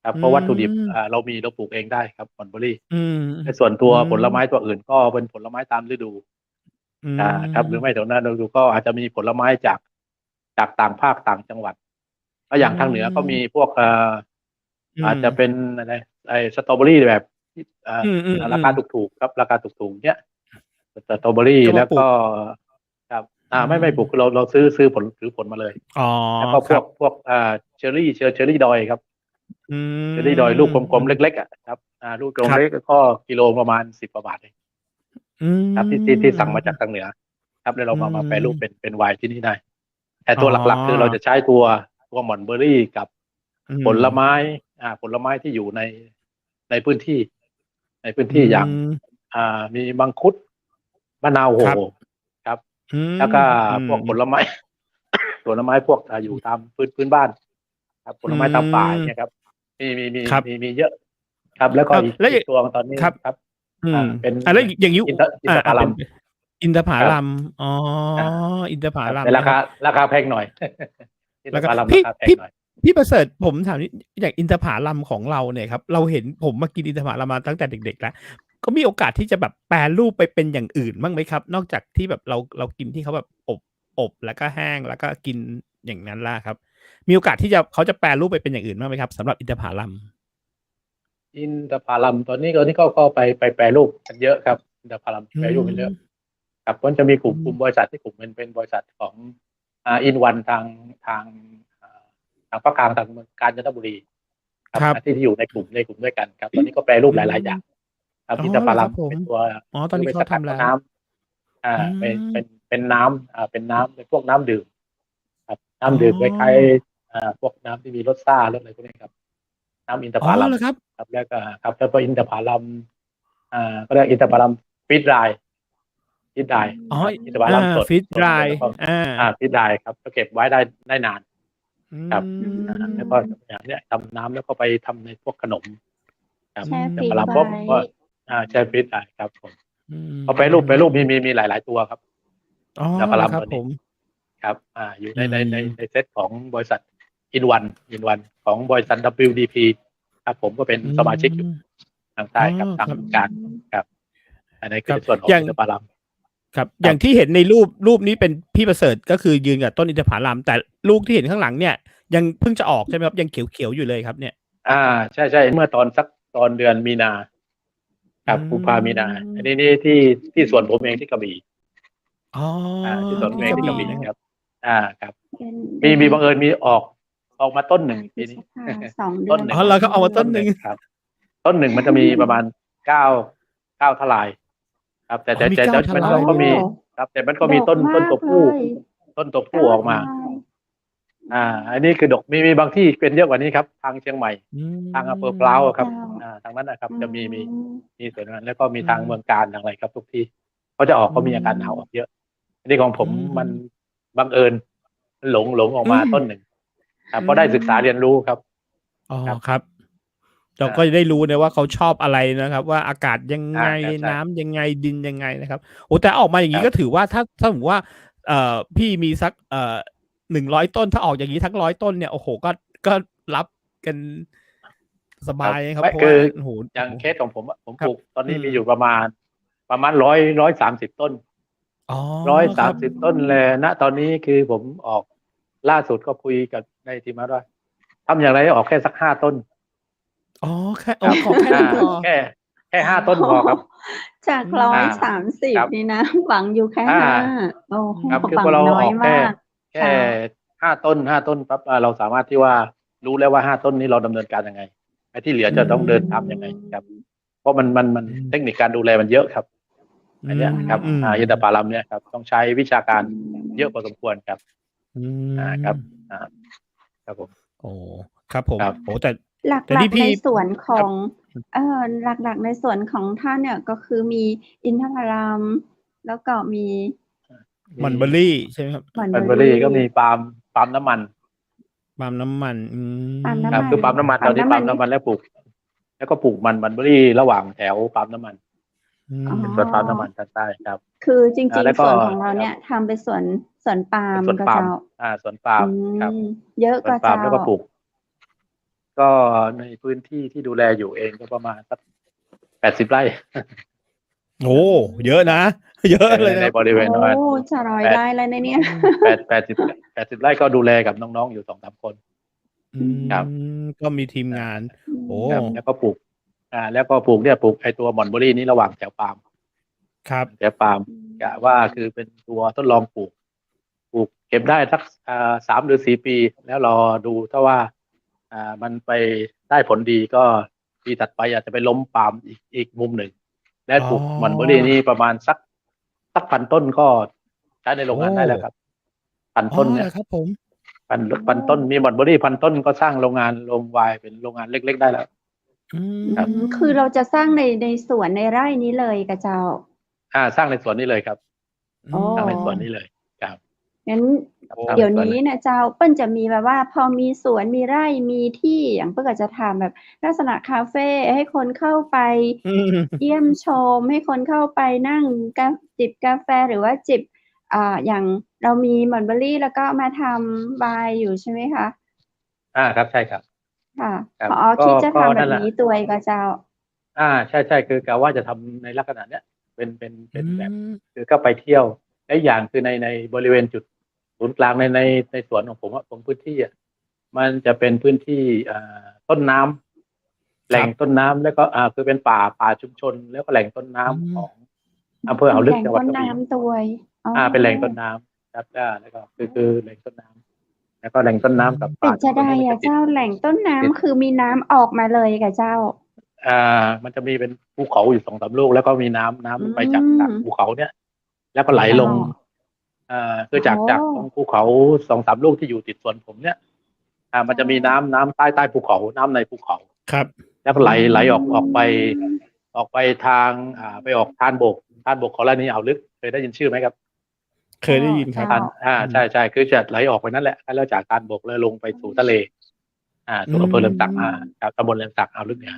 ครับ อืเพราะวัตถุดิบ ม เราปลูกเองได้ครับหม่อนเบอร์รี่ อืม ในส่วนตัวผลไม้อืม ตัวอื่นก็เป็นผลไม้ตามฤดู อืครับ หรือม ไม่ถึงหน้าฤดูก็อาจจะมีผลไม้จากต่างภาคต่างจังหวัด อือย่างทางเหนือก็มีม พวก อือาจจะม เป็นอะไร สตรอว์เบอร์รี่แบบที่ อืราคาอ ๆ ๆ ถูกๆครับ ราคาถูกๆ เงี้ย สตรอว์เบอร์รี่ ก็แมลา้วกปลูก ็ ครับ อืไม่ปลูก ม คือเราซื้อผลมาเลย อ๋อ แล้วก็ครับ พวกเชอร์รี่ดอยครับ อืเชอร์รี่ดอยลูกกลม ๆ ม เล็ก ๆ อะครับ ลูกกลม ครับ เล็ก ๆ ก็กิโลประมาณ 10 กว่าบาทเอง อืครับ ที่สั่งมาจากทางเหนือ ครับ แล้วเรามาแปรรูปเป็นไวน์ที่นี่ได้ แต่อ๋ตัวหลัก ๆ คือเราอ จะใช้ตัวหม่อนเบอร์รี่กับอืผลไม ม้ที่อยู่ในพื้นที่ อือย่าง ม มีมังคุด มะนาวโห ครับ ครับ อืม แล้วก็อืพวกผม ลไม้ ผลไม้พวกอยู่ตามพื้นบ้าน ครับ ผอืลไม้ตามป่า อย่างเงม ี้ยครับ ครับ มีเยอะ ครับ แล้วก็อ้าว แล้วอีกตัวตอนนี้ ครับ ครับ อืม เป็น แล้วอย่างงี้ อินทผเป็ลัน ม อินทผครับ ลัม อ๋อ อา อินทผครับ ลัมแต่นะครับ ราคาแพงหน่อย อินแลท้วก็ ผลัม พราี่ คาแพงหน่อย พี่ประเสริฐ ผมถามนิด อย่างอินทผลัมของเราเนี่ยครับ เราเห็นผมมากินอินทผลัมมาตั้งแต่เด็ก ๆ แล้ว ก็มีโอกาสที่จะแบบแปรรูปไปเป็นอย่างอื่นบ้างไหมครับ? นอกจากที่แบบเรากินที่เขาแบบอบแล้วก็แห้ง แล้วก็กินอย่างนั้นแล้วอะครับ มีโอกาสที่เขาจะแปรรูปไปเป็นอย่างอื่นบ้างไหมครับ สำหรับอินทผลัม? อินทผลัมตอนนี้ก็ไปแปรรูปกันเยอะครับ อินทผลัมอืแปรรูปกันเยอะ ม ครับ ก็จะมีกลุ่ม อืม บริษัทที่เป็นบริษัทของ อินวันทางภาคกลาง ทางเมืองกาญจนบุรี ครับ ครับ ที่อยู่ในกลุ่มด้วยกันครับ ตอนนี้ก็แปรรูปอืหม ลาย ๆ อย่าง ครับ อ๋อ อินทผลเหรอคัรับผม มเป็นตัว อ๋อ ตอนนี้ไปสกัดเอาเขาทำแล้ว น้ำ อืเป็ม นน้ำ เป็นพวกน้ำดื่ม ครับ น้อ๋ำดื่มคล้าย อ พวกน้ำที่มีรสซ่ารสอะไรพวกนี้ครับ น้ำอินทผอ๋อลัมเหรอครับครับแล้วก็ครับแล้วก็อินทผลัมก็เรียกอินทผลัมฟีดไดร์อ๋อครับอินทผลัมฟีดสดดรายแล้วก็อ่าฟีดไดร์ครับก็เก็บไว้ได้นานอืครับ อืแล้วก็ ม อย่างเนี้ยทำน้ำแล้วก็ไปทำในพวกขนมครับ แช่ อื แต่ฟรีซปลาไว้ ป๊อปก็แช่ฟรีซได้ครับผมอืเอาไปรูปมมีหลายตัวครับอ๋อยาปลาเหรอลัมตัวนี้ครับผมครับอยู่อืในมเซตของบริษัทอินวันของบริษัท WDP ครับผมก็เป็นอืสมาชิกอยู่มทางอ๋ใต้อครับครับทางการครับอันนี้ครับคือในส่วนของอย่างอินทผลัมครับครับอย่างที่เห็นในรูปนี้เป็นพี่ประเสริฐก็คือยืนกับต้นอินทผลัมแต่ลูกที่เห็นข้างหลังเนี่ยยังเพิ่งจะออกใช่ไหมครับยังเขียวๆอยู่เลยครับเนี่ยใช่เมื่อตอนเดือนมีนาคอืรับกุมภามีนาอันนี้มนี่ที่สวนผมเองที่กระบี่อ๋อที่สวนผมเองที่กระที่กระบี่บี่นะครับครับครับ มีเดือนบังเอิญมีออกมาต้นหนึ่งพฤปีนี้ ษภา2 เดืต้นอนหนึ่งอ๋อเราก็เอามาต้ต้นหนึ่งนหนึ่งครับต้นหนึ่งมันจะมีประมาณเก้าทลายครับแต่อ๋อมีเก้าทมันลายก็มีโอ้ครับแต่มันก็ดกมีต้นมากเลตัวผู้ยต้นตัวผู้เก้าออกมาทลายอันนี้คือดกมีบางที่เป็นเยอะกว่านี้ครับทางเชียงใหม่อืทางอำเภอพร้าวอะครับเจ้าทางนั้นนะครับอืจะมีมส่วนนั้นแล้วก็มีอืทางเมืองมการทางอะไรครับทุกที่เขาจะออกอืเขามีอาการหนาวออกมเยอะอันนี้ของผอืมมันมบังเอิญหลงออกอืมมาต้นหนึ่งครับอืเพราะได้ศึกษาเรียนมรู้ครับอ๋อครับครับ เราก็จะได้อ่ารู้นะว่าเขาชอบอะไรนะครับว่าอากาศยังไงครับใช่น้ำยังไงดินยังไงนะครับโอ้แต่ออกมาอย่างนี้ก็ครับถือว่าถ้าสมมติว่าพี่มีสัก100 ต้นถ้าออกอย่างนี้ทั้ง100 ต้นเนี่ยโอ้โหก็รับกันสครับบายนะครับไม่คือเพราะว่าโอ้โหอย่างเคสของผมอะผมครับปลูกตอนอืมนี้มีอยู่ประมาณ130 ต้นอ๋อร้อยครับสามสิบต้นเลยณตอนนี้คือผมออกล่าสุดก็คุยกับในทีมว่าทำอย่างไรให้ออกแค่สัก5 ต้นอ๋อแค่ครับขอแค่นั้นพอแค่5 ต้นโอ้โหพอครับจากอืร้อยอ่าสามสิครับบนี่นะหวังอยู่แค่อ่า ห้าโอ้โหอืมครับคือหวังพอเราน้อยออกแค่มากแค่เจ้าห้าต้นปั๊บเราสามารถที่ว่ารู้แล้วว่า5 ต้นนี้เราดำเนินการยังไงไอ้ที่เหลืออืจะต้องเดินทำยังไงครับมเพราะมันอืมเทคนิคการดูแลมันเยอะครับอือันเนี้ยครับมอินทผลัมเนี่ยครับต้องใช้วิชาการเยอะพอสมควรครับอืครับม อ่าครับผมโอ้ครับผมครับโอ้แต่หแต่ลักๆในนี่พี่สวนขครับองหลักๆในสวนของท่านเนี่ยก็คือมีอินทผลัมแล้วก็มี มีมันเบอร์รี่ใช่ไหมครับหม่อนมันเบอร์รี่เบอร์รี่ก็มีปาล์มน้ำมันปาล์มน้ำมันปาล์มครับน้ำมันคือปาล์มน้ำมันตอนนี้ปาล์มน้ำมันแล้วก็ปลูกมันเบอร์รี่ระหว่างแถวปาล์มน้ำมันอือ๋อมเป็นสวนปาล์มน้ำมันทางใต้ครับคือจริงแล้วก็ๆสวนของเราครับเนี่ยทำเป็นสวนปาล์เป็นมสวนปาล์มก็เจ้าสวนปาล์อืมครับ มเยอะสวนปาล์มก็เจ้าแล้วก็ปลูกก็ในพื้นที่ที่ดูแลอยู่เองก็ประมาณสัก80 ไร่ โอ้เยอะนะเยอะเลยในนะครับบริเวโอ้ณประมาณจะร้อยแปดได้แล้วในเนี่ย อืมแปดสิบไร่ก็ดูแลกับน้องๆอยู่2-3 คนอืครับก็มีทีมอ่างานโอ้ครับแล้วก็ปลูกไอตัวหม่อนเบอรี่นี้ระหว่างแถวปาล์มครับแถวปาล์มกะว่าคือเป็นตัวทดลองปลูกเก็บได้สัก3 หรือ 4 ปีแล้วรอดูถ้าว่ามันไปได้ผลดีก็ปีถัดไปอาจจะไปล้มปาล์มอีกมุมหนึ่งและอ๋อปลูกหม่อนเบอรี่นี่ประมาณสัก1,000 ต้นก็ใช้ในโรงโอ้งานได้แล้วครับพันอ๋อต้นเนี่ยเหรอครับผมพันต้นมีหม่อนเบอรี่1,000 ต้นก็สร้างโรงไวน์เป็นโรงงานเล็กๆได้แล้วอืครับคือมเราจะสร้างในสวนในไร่นี้เลยกับเจ้าสร้างในสวนนี้เลยครับโอ้สร้างในสวนนี้เลยครับ งั้นโอ้สร้างเดี๋ยวในสวนเลยนี้นะเจ้าเปิ้ลจะมีแบบว่าพอมีสวนมีไร่มีที่อย่างเปิ้ลก็จะทำแบบลักษณะคาเฟ่ให้คนเข้าไปอืมเยี่ยมชมให้คนเข้าไปนั่งจิบกาแฟหรือว่าจิบอย่างเรามีหม่อนเบอร์รี่แล้วก็มาทำไวน์อยู่ใช่ไหมคะครับใช่ครับค่ะครับพอคิดจะก็ทำแบนั่นแหละ บนี้ตัวเองก็เจ้าใช่คือกะว่าจะทำในลักษณะเนี้ยเป็อืนแบบมคือก็ไปเที่ยวและอย่างคือในบริเวณจุดศูนย์กลางในสวนของผมอะผมพื้นที่อ่ะมันจะเป็นพื้นที่ต้นน้ำแหล่งครับต้นน้ำแล้วก็คือเป็นป่าชุมชนแล้วก็แหล่งต้นอืน้ำขมองอำเภออ่าวลึแหล่งต้นกจังหวัดกระบี่น้ำตัวอ๋อเป็นแหล่งต้นน้ำครับแล้วก็คือแหล่งต้นน้ำแล้วก็แหล่งต้นน้ำกับเป็นจะป่าชุมชนได้นี่มันจะติดเจ้าแหล่งต้นติด น้ำคือมีน้ำออกมาเลยกับเจ้ามันจะมีเป็นภูเขาอยู่2-3 ลูกแล้วก็มีน้ำอืมันไปจากภูมเขาเนี่ยแล้วก็ไหลเจ้าลงคือโอ้จากตรงภูเขา2-3 ลูกที่อยู่ติดสวนผมเนี่ยมันจะมีน้ำใต้ภูเขาน้ำในภูเขา ครับ แล้วก็ไหลออกไปทางไปออกทานบกของรานีอ่าวลึกเคยได้ยินชื่อไหมครับ เคยได้ยินครับ เจ้า ใช่คือจะไหลออกไปนั่นแหละแล้วจากทานบกแล้วลงไปสู่ทะเลสู่อำเภอเรือนสักครับตำบลเรือนสักอ่าวลึกเนี่ย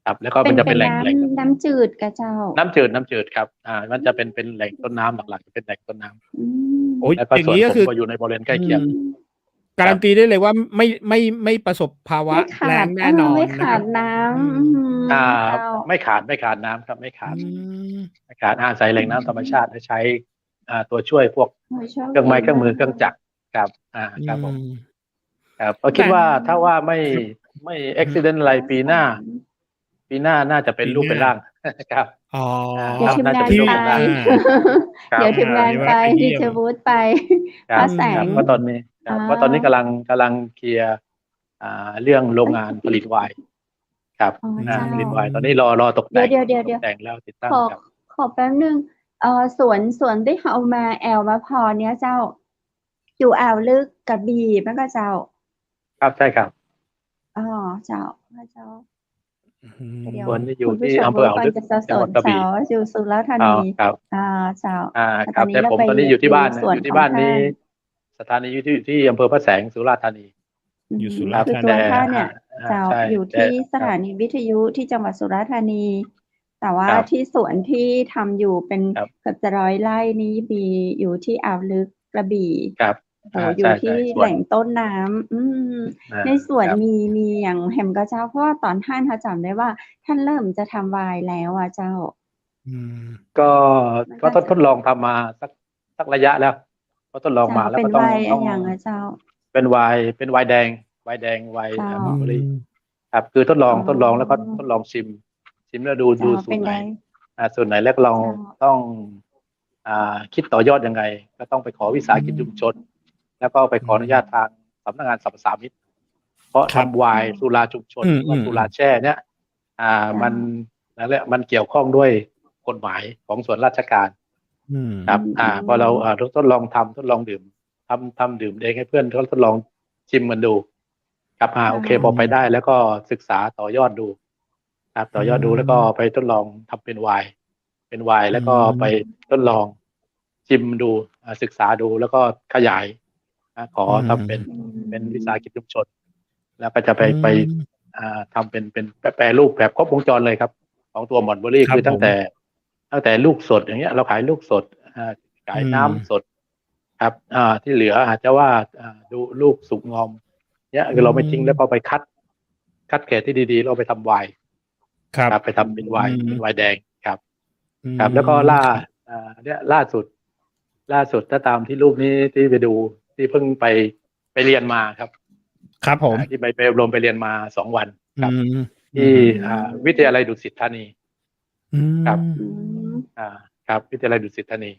ครับแล้วก็มันจะเป็นแหล่ง น้ำจืดกะเจ้า น้ำจืดครับมันจะเป็นแหล่งต้นน้ำหลักๆจะเป็นแหล่งต้นน้ำ โอ้ย แล้วก็ อย่าง ส่วน นี้ ผ ก็ ม คือ ก็อยู่ในบริเวณใกล้เคียง การันตีได้เลยว่าไม่ประสบภาวะ ไม่ขา แล้ ด งแน่นอน ไม่ นะ ขา ครั ด บ น้ อืม ำเจ้า ไม่ขาดน้ำครับไม่ขาด อืม ไม่ขาดอาศัยแหล่งน้ำธรรมชาติและใช้ตัวช่วยพวกเครื่องไม้เครื่องมือเครื่องจักรครับครับผมครับก็คิดว่าถ้าว่าไม่อุบิเหตุอะไรปีหน้าน่าจะเป็นรูปเป็นร่างครับ อ๋อ เดี๋ยวทีมงาน ที่ ไป ครับ เดี๋ยวทีมงานไป ไปเยี่ ดี ยม เจวูดไป ครับ พระแส ครั ง บเพราะตอนนี้กำลังเคลียร์เรื่องโรงงานผลิตไวน์ครับ อ๋อเจ้า ผลิตไวน์ตอนนี้รอตกแต่ง เดี๋ยว ตกแต่งแล้วติดตั้ง ขอ ครับ ขอแป๊บนึงสวนที่เขาเอามาแอลมาพอเนี้ยเจ้า อยู่อ่าวลึกกระบี่มันก็เจ้า ครับใช่ครับ อ๋อเจ้าพระเจ้า อืม เดี๋ยว ส่วนที่อยู่ คุณผู้ ที่ ชม อำเภออ่าวลึก จะสับส จังห น วัดกระบี่ เจ้าอยู่สุราษฎร์ธานี ครับ เจ้า ครับแต่ผมตอนนี้อยู่ที่บ้านนะ ส่วน อยู่ที่บ้าน ของ นี้ ท่า สถานีอยู่ที่อำเภอพระแสงสุราษฎร์ธานี อยู่สุ ค ราษฎร์ คือ ธา ตัว นี ท่านเนี่ย เจ้า ใช่ อยู่ที่สถานีวิทยุที่จังหวัดสุราษฎร์ธานี แต่ว่า ครับ ที่สวนที่ทำอยู่เป็น ครับ เกือบจะ100 ไร่นี้มีอยู่ที่อ่าวลึกกระบี่ ครับ โอ้อยู่ที่ ส่ แห วน ล่งต้นน้ำในสวน ครับ มีอย่างแฮมก็เจ้าเพราะว่าตอนท่านเขาจำได้ว่าท่านเริ่มจะทำไวน์แล้วอ่ะเจ้า อืม ก็ มันก็ ทดลองทำมาสักระยะแล้วก็ทดลองมา เจ้า แล้ว เป็ ก็ น ต้ ไว อง น์อย่างอะเจ้า เป็นไวน์แดงไวน์ เจ้า มัลเบอรี่ครับคือทดลองแล้วก็ทดลองชิมแล้วดู เจ้า สู เป็ ต น รไหน ไง ส่วนไหนแล้วเรา เจ้า ต้องคิดต่อยอดยังไง ก็ต้องไปขอวิสาหกิจชุมชน แล้วก็ไปขออนุญาตทางสำนักงานสรรพสามิตเพราะ ครับ ทำไวน์สุราชุมชน อืม หรือว่าสุราแช่เนี่ยมันนั่นแหละมันเกี่ยวข้องด้วยกฎหมายของส่วนราชการ อืม ครับพอเราทดลองดื่มทำดื่มเองให้เพื่อนเขาทดลองชิมมันดูครับโอเคพอไปได้แล้วก็ศึกษาต่อยอดดูครับต่อยอดดูแล้วก็ไปทดลองทำเป็นไวน์แล้วก็ไปทดลองชิมดูศึกษาดูแล้วก็ขยายขอทำเป็นวิสาหกิจชุมชน แล้วก็จะไปทำเป็นแปรรูปแบบครบวงจรเลยครับ ของตัวหม่อนเบอรี่ ครับ คือตั้งแต่ลูกสดอย่างเงี้ยเราขายลูกสดขายน้ำสดครับที่เหลืออาจจะว่าดูลูกสุกงอมเนี่ยคือเราไม่ทิ้งแล้วก็ไปคัดเกรดที่ดีๆเราไปทำไวน์ ครับ ไปทำเป็นไวน์แดงครับ อืม ครับ แล้วก็เนี่ยล่าสุดถ้าตามที่รูปนี้ที่ไปดูที่เพิ่งไปเรียนมาครับ ครับผม ที่ไปอบรมไปเรียนมา2 วันครับ อืม ที่วิทยาลัยดุสิตธานี อืม ครับ ครับวิทยาลัยดุสิตธานี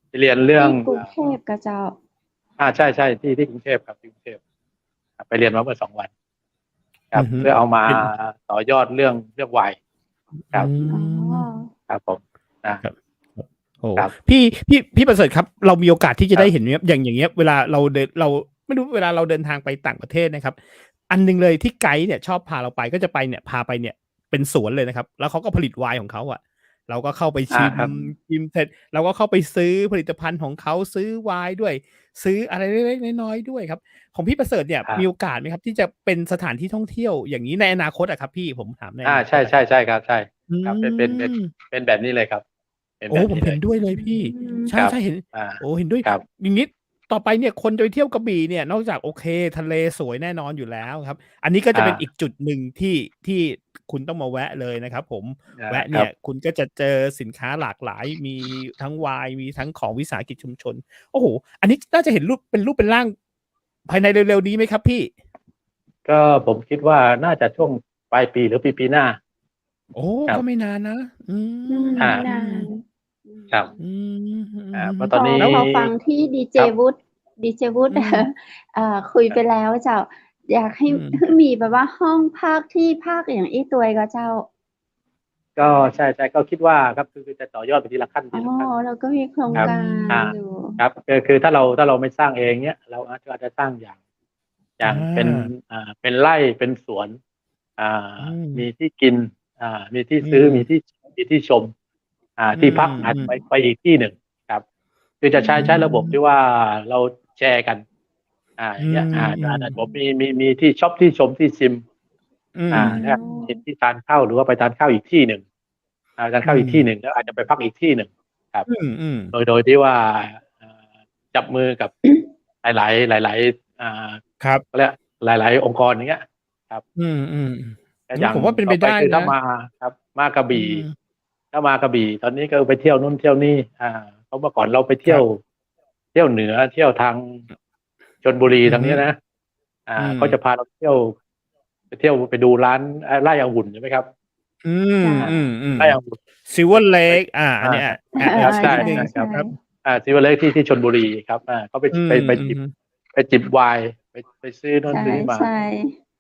ไปเรียนเรื่อง ที่กรุงเทพก็เจ้า ใช่ที่กรุงเทพครับที่กรุงเทพไปเรียนมาเมื่อ2 วันครับ อือฮึ เพื่อเอามาต่อยอดเรื่องไวน์ครับ อืม ครับผม โอ้ ครับ พี่ประเสริฐครับ เรามีโอกาสที่จะ ครับ ได้เห็นเนี่ยอย่างเงี้ยเวลาเราไม่รู้เวลาเราเดินทางไปต่างประเทศนะครับ อันนึงเลยที่ไกด์เนี่ยชอบพาเราไปก็จะไปเนี่ยพาไปเนี่ยเป็นสวนเลยนะครับ แล้วเขาก็ผลิตไวน์ของเขาอ่ะ เราก็เข้าไปชิม ครับ เสร็จเราก็เข้าไปซื้อผลิตภัณฑ์ของเขาซื้อไวน์ด้วย ซื้ออะไรเล็กๆน้อยๆด้วยครับ ของพี่ประเสริฐเนี่ย ครับ มีโอกาสไหมครับ ที่จะเป็นสถานที่ท่องเที่ยวอย่างนี้ในอนาคตอะครับ พี่ผมถามในอนาคต ใช่ครับใช่ครับ อืม เป็นแบบนี้เลยครับเป็น โอ้ แบบ ผม นี้เล เห็ ย นด้วยเลยพี่ ใช่ ครับ ใช่เห็น โอ้เห็นด้วย ครับ อย่างนี้ต่อไปเนี่ยคนจะไปเที่ยวกระบี่เนี่ยนอกจากโอเคทะเลสวยแน่นอนอยู่แล้วครับ อันนี้ก็จะเป็นอีกจุดหนึ่งที่คุณต้องมาแวะเลยนะครับ ผมแวะเนี่ยคุณก็จะเจอสินค้าหลากหลายมีทั้งไวน์มีทั้งของวิสาหกิจชุมชน โอ้โหอันนี้น่าจะเห็นรูปเป็นร่างภายในเร็วๆนี้ไหมครับพี่ ก็ผมคิดว่าน่าจะช่วงปลายปีหรือปีหน้า โอ้ ครับ ก็ไม่นานนะ ไม่นาน ครับ อืม เพราะตอนนี้ พอฟังที่ดีเจ ครับ วุฒิคุยไปแล้วเจ้า อยากให้มีแบบว่าห้องพักที่พักอย่างอีตัวก็เจ้า ก็ใช่ก็คิดว่าครับคือจะต่อยอดไปทีละขั้น อ๋อเราก็มีโครงการ ครับ อยู่ ครับคือถ้าเราไม่สร้างเองเนี้ยเราอาจจะสร้างอย่างเป็นไร่เป็นสวน อ่า อืม มีที่กิน มีที่ อื ซื้อ ม มีที่ชม อื ที่พัก ม อาจ อืม ไปอีกที่หนึ่งครับ คือจะใช้ อื ใช้ระบบที่ ม ว่าเราแชร์กัน อ อื อย่างเงี้ย ม ผม ๆ มีที่ช็อป ที่ชม ที่ชิม อื อ๋อ เนี่ย มีที่ทานข้าว หรือว่าไปทานข้าวอีกที่หนึ่ง ทาน อื ข้าวอีกที่หม นึ่ง แล้วอาจจะไปพักอีกที่หนึ่งครับ อืม ๆ โดยที่ว่า จับมือกับ หลาย ๆ ครับ เขาเรียกหลาย ๆ องค์กร อย่างเงี้ยครับ อืม ก็ ๆ อย่างผมว่าเป็นต่อไป ไปได้คือ นถ้า ะ มาครับ มากระอืบี่ ม ถ้ามากระบี่ ตอนนี้ก็ไปเที่ยวนู่นเที่ยวนี่ เพราะเมื่อก่อนเราไปเที่ยว ครับ เที่ยวเหนือ เที่ยวทางชลบุรี อือฮทางนี้ึ นะ อืม เขาจะพาเราเที่ยว ไปดูร้าน ไร่องุ่น ใช่ไหมครับ? อืม ค่ะ อืม ไร่องุ่น ๆ Silver ไป Lake อันเนี้ย เออ ชื่อ ใช่ นิดหนึ่ง ใช่ ครับ Silver Lake ที่ชลบุรีครับ เขาไป อืไปม จิบ ๆ ไปจิบไวน์ ไปซื้อนู่ในซื้อนี่มา ช่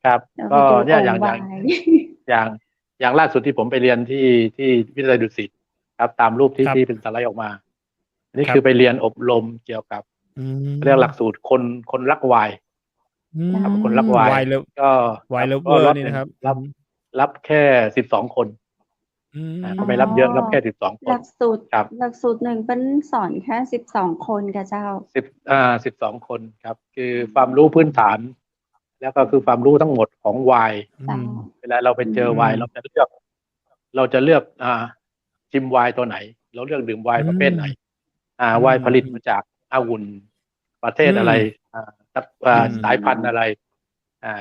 ครับ ๆ เรา กไป็ดูเนี่ อย ง อย่าง ค์ไวน์ อย่างล่าสุดที่ผมไปเรียนที่วิทยาลัยดุสิตครับ ตามรูปที่ ครับ ที่เป็นสไลด์ออกมา อันนี้ ครคัืบ อไปเรียนอบรมเกี่ยวกับ อืเขาเรียกหลักม สูตรคนรักไวน์ อือืครับ คนรักม ไวน์ Wine ก็ ครั Wine บ ก็ Lover ล็อต นี่ หนึ่ น ง ะครับ อืรัอบ ฮึ รับแค่ 12 คน อื อ๋อ ก็ไม่รับเยอะ รับแค่ 12 คหลน ักสูตร ครับ หลักสูตรหนึ่งเปิ้ลสอนแค่ 12 คนค่ะเจ้า 12 คนครับ คือความรู้พื้นฐาน แล้วก็คือความรู้ทั้งหมดของไวน์ อื เจ้า ม เวลาเราไปเจอไวน์ อืม เราจะเลือก ชิมไวน์ตัวไหน เราเลือกดื่มไวอืน์ประเภทไหน ม อืไวน์ผลิตม มาจากองุ่นประเทอืศอะไร ม อืสายม พันธุ์อะไร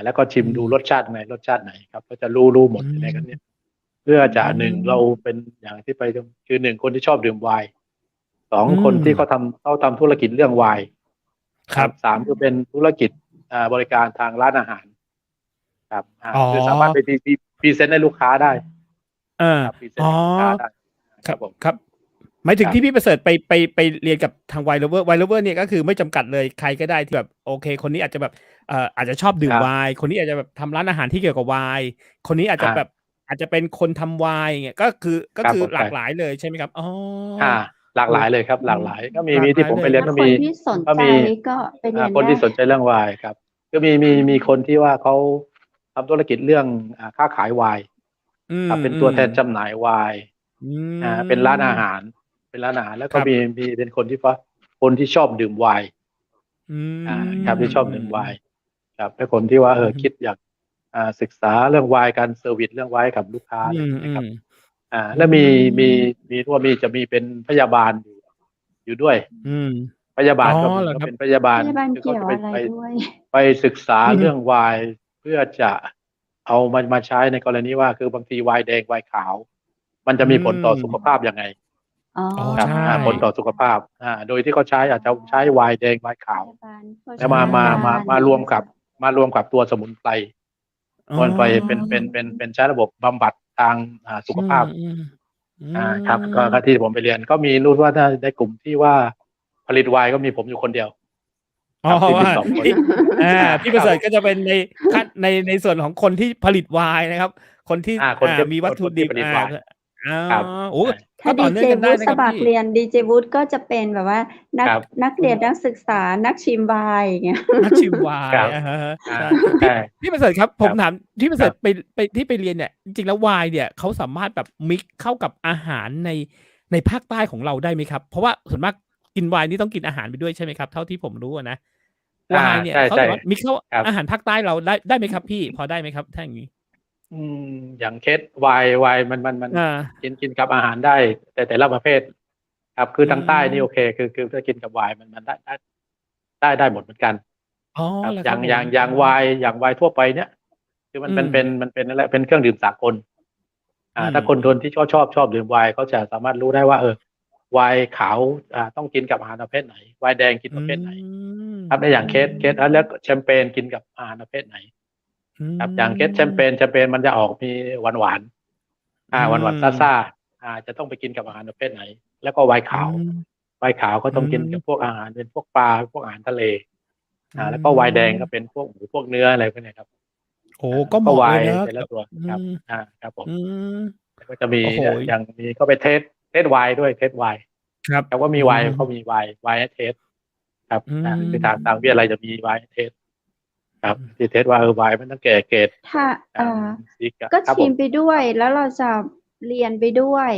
แล้วก็ชอืิมดูม รสชาติไหน รสชาติไหนครับ ก็จะรู้หมอืดในนั้นม เนี่ย เพื่อจะ อื1 เราม เป็นอย่างที่ไป คือ 1 คนที่ชอบดื่มไวน์ 2 อืคนที่ม เขาทำธุรกิจเรื่องไวน์ ครับ 3 คือเป็นธุรกิจ บริการทางร้านอาหาร ครับ อ๋อ คือสามารถไปพรีเซนต์ให้ลูกค้าได้ อา ครับ พรีเซอน๋ตอ ์ให้ลูกค้าได้ ครครัับ บผม ครับ หมายถึครงทับ ี่พี่ประเสริฐไปเรียนกับทาง Wine Lover Wine Lover เนี่ย ก็คือไม่จำกัดเลย ใครก็ได้ที่แบบ โอเค คนนี้อาจจะแบบ อาจจะชอบดื่ครับ มไวน์ คนนี้อาจจะแบบทำร้านอาหารที่เกี่ยวกับไวน์ คนนี้อาจอจะแบา บ อาจจะเป็นคนทำไวน์ อย่างเงี้ย ก็ครับคือผม ใชหลา่ กหลายเลยใช่ไหมครับ? อ๋อ หลากโอ้ หลายเลยครับ อืม หลากหลาย ก็มี หลากหทีล่ายผมเลย ไปเรียน ถ้าก็มี คนที่สนใจก็ไปเรียน คนได้ ที่สนใจเรื่องไวน์ครับ ก็มีคนที่ว่าเขาทำธุรกิจเรื่อง ค้าขายไวน์ อืครับ เป็นตัวแทม นจำหน่ายไวน์ ๆ อืเป็นร้านอาม หาร แล้วก็ครับ มีเป็นคนที่ชอบดื่มไวน์ อืครับ ที่ชอบดื่มไวม น์ ครับ เป็นคนที่ว่า อือฮึ คิดอยาก ศึกษาเรื่องไวน์ การเซอร์วิซเรื่องไวน์ให้กับลูกค้า อือะไรอย่างเงี้ยครับ ม ๆ อืแล้วมีม จะมีเป็นพยาบาลอยู่ด้วย อืม พยาบอ๋าอ ลก็มี เหรอครับ? ก็เป็นพยาบาล พยาบาลคือ เกเขาี่ยจวะอะไรด้วย ไปศึกษาอือฮเรื่ึ องไวน์ เพื่อจะเอามันมาใช้ในกรณีว่า คือบางทีไวน์แดง ไวน์ขาว มันอืจะมีผลต่อสุขม ภาพยังไง อ๋อ อ๋อ ครัใบ ช่ ผลต่อสุขภาพ โดยที่เขาใช้อาจจะใช้ไวน์แดง ไวน์ขาว พยาบาล โภแลช้วนาการ มารวมกับ อย่างเงี้ยเจ้า ตัวสมุนไพร อ๋มันไปเป็นใช้ระบบบำบัดทาง สุอืขภาพ ม ๆ อืครับ ก็ม ที่ผมไปเรียน ก็มีรู้ว่าถ้าในกลุ่มที่ว่าผลิตไวน์ ก็มีผมอยู่คนเดียว อ๋อ ครับ ที่ ว่า 12 คน พี่ พี่ปครระเัสริฐบ ก็จะเป็นในส่วนของคนที่ผลิตไวน์นะครับ คนที่ คนที่ มีวัตถุดิบ ผลิตไวน์ อ๋อ ครับ โอ้โฮ ใช่ ก็ถ้าดต่ีอเนื่เอจวงกันไดุ้ฒินะครสับพี่ มัครเรียน ดีเจวุฒิก็จะเป็นแบบว่าครับ นักเรียน นักศึกษา นักชิมไวน์ อย่างเงี้ย นักชิมไวครนั์ บ อะฮะ ใช่ ใช่ พี่ประเสริฐครับ ครับ ผมถามพี่ประเครสริัฐบ ที่ไปเรียนเนี่ย จริง ๆ แล้วไวน์เนี่ยเขาสามารถแบบมิกซ์เข้ากับอาหารในภาคใต้ของเราได้ไหมครับ? เพราะว่าส่วนมากกินไวน์นี่ต้องกินอาหารไปด้วยใช่ไหมครับ เท่าที่ผมรู้อะนะ ไวน์เนี่ใยเขาช่ สามารถมิกซ์เข้าๆ ครับ อาหารภาคใต้เราได้ไหมครับพี่ พอได้ไหมครับ ถ้าอย่างงี้? อย่างเคสไวน์มันอา กินกับอาหารได้ แต่ละประเภท ครับ คืออืทางใต้นี่โอม เค คือถ้ากินกับไวน์มันได้หมดเหมือนกัน อ๋อ ครับ เหรออย่าง ครับผม? อย่างไวน์ทั่วไปเนี่ย คือมันเป็นอืม อะไร เป็นเครื่องดื่มสากล อืถ้าคนม ๆ ที่ชอบดื่มไวน์ เขาจะสามารถรู้ได้ว่า ไวน์ขาว ต้องกินกับอาหารประเภทไหน ไวน์แดงกินอืประเภทไหน ม ครับ แล้วอย่างเคส แล้วแชมเปญกินกับอาหารประเภทไหน อืครับ อย่างเคสแชมเม ปญมันจะออกมีหวาน อืๆ หวาน ๆ ซม ่า ๆ จะต้องไปกินกับอาหารประเภทไหน แล้วก็ไวน์อืขาว ม ไวน์ขาวก็อืต้องกินกับม พวกอาหาร เป็นพวกปลา พวกอาหารทะเล อืแล้วก็ไวน์แดงก็ม เป็นพวกหมู พวกเนื้อ อะไรพวกเนี้ยครับ โอ้โฮ แกล็้วเกหม็าไวะเลยนน์นะแต่ลกะับ ตัว อืครับ ม ครับผม อืม ก็จะมี โอ้โฮ ก็ไปเทสต์ไวน์ด้วย เทสต์ไวน์ ครับ แต่ว่าอืมีไวน์ อฮึ เขามีไวน์ให้เทสต์ ครับ อืคือทางม วิทยาลัยจะมีไวน์ให้เทสต์ ครับที่เทสว่าวายมันต้องแก่เกรด ถ้า สี ก็ ครับผ ชิม ม ไปด้วยแล้วเราจะเรียนไปด้วย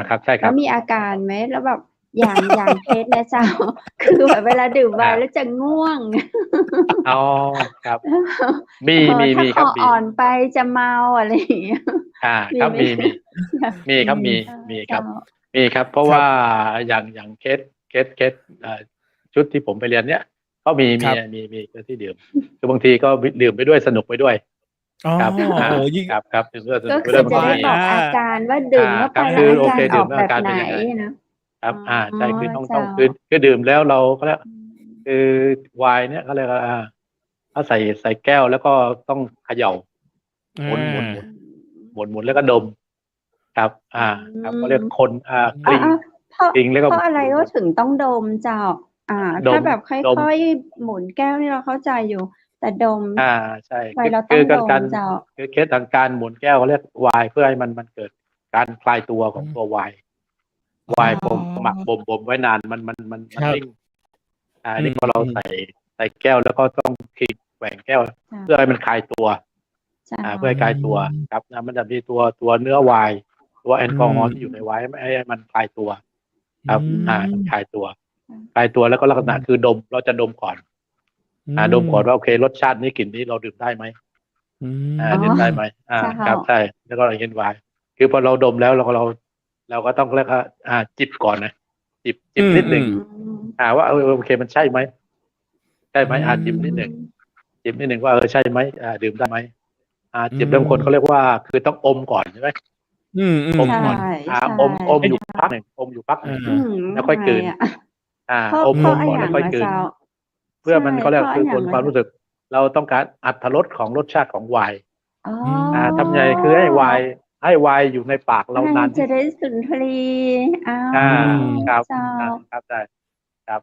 ครับใช่ค แล้ รับ วมีอาการไหมแล้วแบบอย่างเทสเนี่ยเจ้า คือแบบเวลาดื่มไวน์แล้วจะง่วง อ๋อครับมี ถ้า ครับ คออ่อนไปจะเมาอะไรอย่างเงี้ย ครับ ไห มีครับมี เออ มีครับ เจ้า มีครับ เพราะว่าอย่างเคสชุดที่ผมไปเรียนเนี้ยก็มี ครับ ที่ดื่มคือบางทีก็ดื่มไปด้วยสนุกไปด้วย อ๋อ ครับ โอ้ยิ่ง ครับดื่มด้วยสนุ ก็ กไป คื ด้ว อย จะได้ บางที บอกอาการว่าดื่มเข้าไป ครับ แล้วอา โอ การ เค อ ดื่ อ ม ก แล้ว แบ อา บ การ ไหน เป็นยังไง นะครับ ใช่คือต้อง เจ้า คือดื่มแล้วเราก็แล้วคือไวน์เนี่ยเขาเรียกว่าถ้าใส่แก้วแล้วก็ต้องเขย่าหมุนแล้วก็ดม ครับครับเขาเรียกคนกลิ้ง เพราะ กลิ้งแล้วก็ เพราะอะไรก็ถึงต้องดมเจ้า ดม ถ้าแบบค่ ดม อยๆหมุนแก้วนี่เราเข้าใจอยู่ แต่ดม ใช่ ไวน์เราต้องดม การ เจ้า คือเคสทางการหมุนแก้วเขาเรียกไวน์เพื่อให้มันเกิดการคลายตัวของตัวไวน์ผมหมักบ่มไว้นานมัน ครับ นิ่งนี่พอเราใส่แก้วแล้วก็ต้องคลิกแหว่งแก้ว เพื่อให้มันคลายตัว เจ้า เพื่อให้คลายตัวครับมันจะมีตัวเนื้อไวน์ตัวแอลกอฮอล์ที่อยู่ในไวน์ไม่ให้มันคลายตัว ครับมันคลายตัวแล้วก็ลักษณะคือดมเราจะดมก่อนดมก่อนว่าโอเครสชาตินี้กลิ่นนี้เราดื่มได้ไหมดื่มได้ไหมครับใช่แล้วก็เห็นไวน์คือพอเราดมแล้วเราก็ต้องเรียกว่าจิบก่อนนะจิบนิดหนึ่งว่าโอเคมันใช่ไหมจิบนิดหนึ่งว่าใช่ไหมดื่มได้ไหมจิบบางคนเขาเรียกว่าคือต้องอมก่อนใช่ไหมอมก่อนอมอยู่พักหนึ่งแล้วค่อยกลืนอมก่อนแล้วค่อยกลืนเพื่อมันเขาเรียกคือคนความรู้สึกเราต้องการอรรถรสของรสชาติของไวน์ทำไงคือให้ไวน์อยู่ในปากเรานาน จะได้สุนทรีครับ เจ้า ครับได้ครับ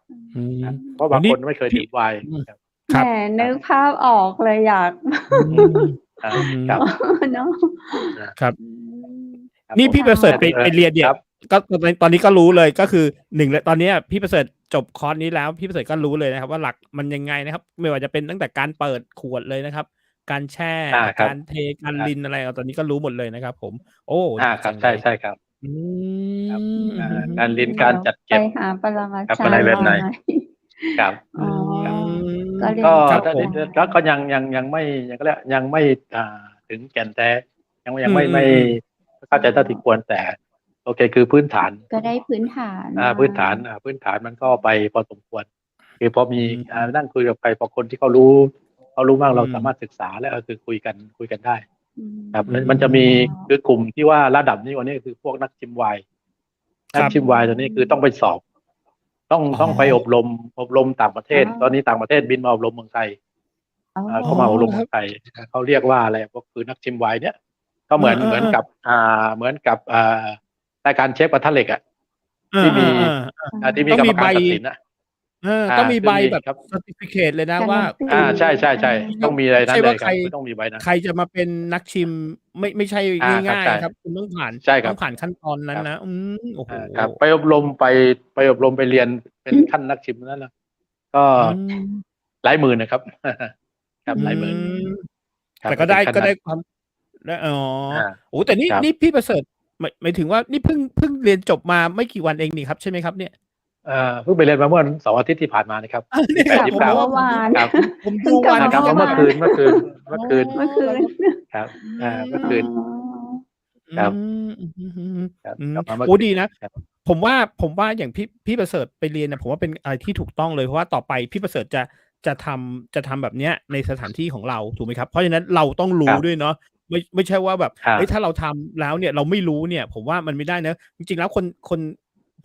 เพราะบางคนไม่เคยดื่มไวน์ แหมนึกภาพออกเลยอยาก ครับ เนาะ ครับ นี่พี่ประเสริฐไปเรียนเนี่ยก็ตอนนี้ก็รู้เลยก็คือหนึ่งเลยตอนนี้พี่ประเสริฐจบคอร์สนี้แล้วพี่ประเสริฐก็รู้เลยนะครับว่าหลักมันยังไงนะครับไม่ว่าจะเป็นตั้งแต่การเปิดขวดเลยนะครับ การแช่การเทการลินอะไรตอนนี้ก็รู้หมดเลยนะครับ ผม โอ้ครับใช่ครับการลินการจัดเก็บไปหาปรมาจารย์ อะไรแบบไหนครับก็ยังไม่ถึงแก่นแท้ยังไม่เข้าใจเท่าที่ควรแต่โอเคคือพื้นฐานก็ได้พื้นฐานพื้นฐานมันก็ไปพอสมควรคือพอมีนั่งคุยกับใครพอคนที่เขารู้มากเราสามารถศึกษาและคือคุยกันได้ครับมันจะมีคือกลุ่มที่ว่าระดับนี้วันนี้คือพวกนักชิมไวน์ตัวนี้คือต้องไปสอบต้องไปอบรมต่างประเทศตอนนี้ต่างประเทศบินมาอบรมเมืองไทยเขามาอบรมเมืองไทยเขาเรียกว่าอะไรก็คือนักชิมไวน์เนี่ยก็เหมือนกับรายการเชฟกระทะเหล็กที่มีกรรมการตัดสินต้องมีใบแบบ certificate เลยนะว่าใช่ต้องมีอะไรนั้นเลยครับต้องมีใบนั้นใครจะมาเป็นนักชิมไม่ใช่ง่ายๆครับคุณต้องผ่านขั้นตอนนั้นนะโอ้โหครับไปอบรมไปเรียนเป็นขั้นนักชิมนั่นนะก็หลายหมื่นนะครับครับหลายหมื่นแต่ก็ได้ความโอ้แต่นี่พี่ประเสริฐหมายถึงว่านี่เพิ่งเรียนจบมาไม่กี่วันเองนี่ครับใช่ไหมครับเนี่ยเพิ่งไปเรียนมาเมื่อ2 อาทิตย์ที่ผ่านมานะครับ8-29ครับผมดูวันครับเมื่อคืนครับเมื่อคืนครับโอ้ดีนะผมว่าอย่างพี่ประเสริฐไปเรียนนะผมว่าเป็นอะไรที่ถูกต้องเลยเพราะว่าต่อไปพี่ประเสริฐจะทำแบบเนี้ยในสถานที่ของเราถูกไหมครับเพราะฉะนั้นเราต้องรู้ด้วยเนาะไม่ใช่ว่าแบบถ้าเราทำแล้วเนี่ยเราไม่รู้เนี่ยผมว่ามันไม่ได้นะจริงๆแล้วคน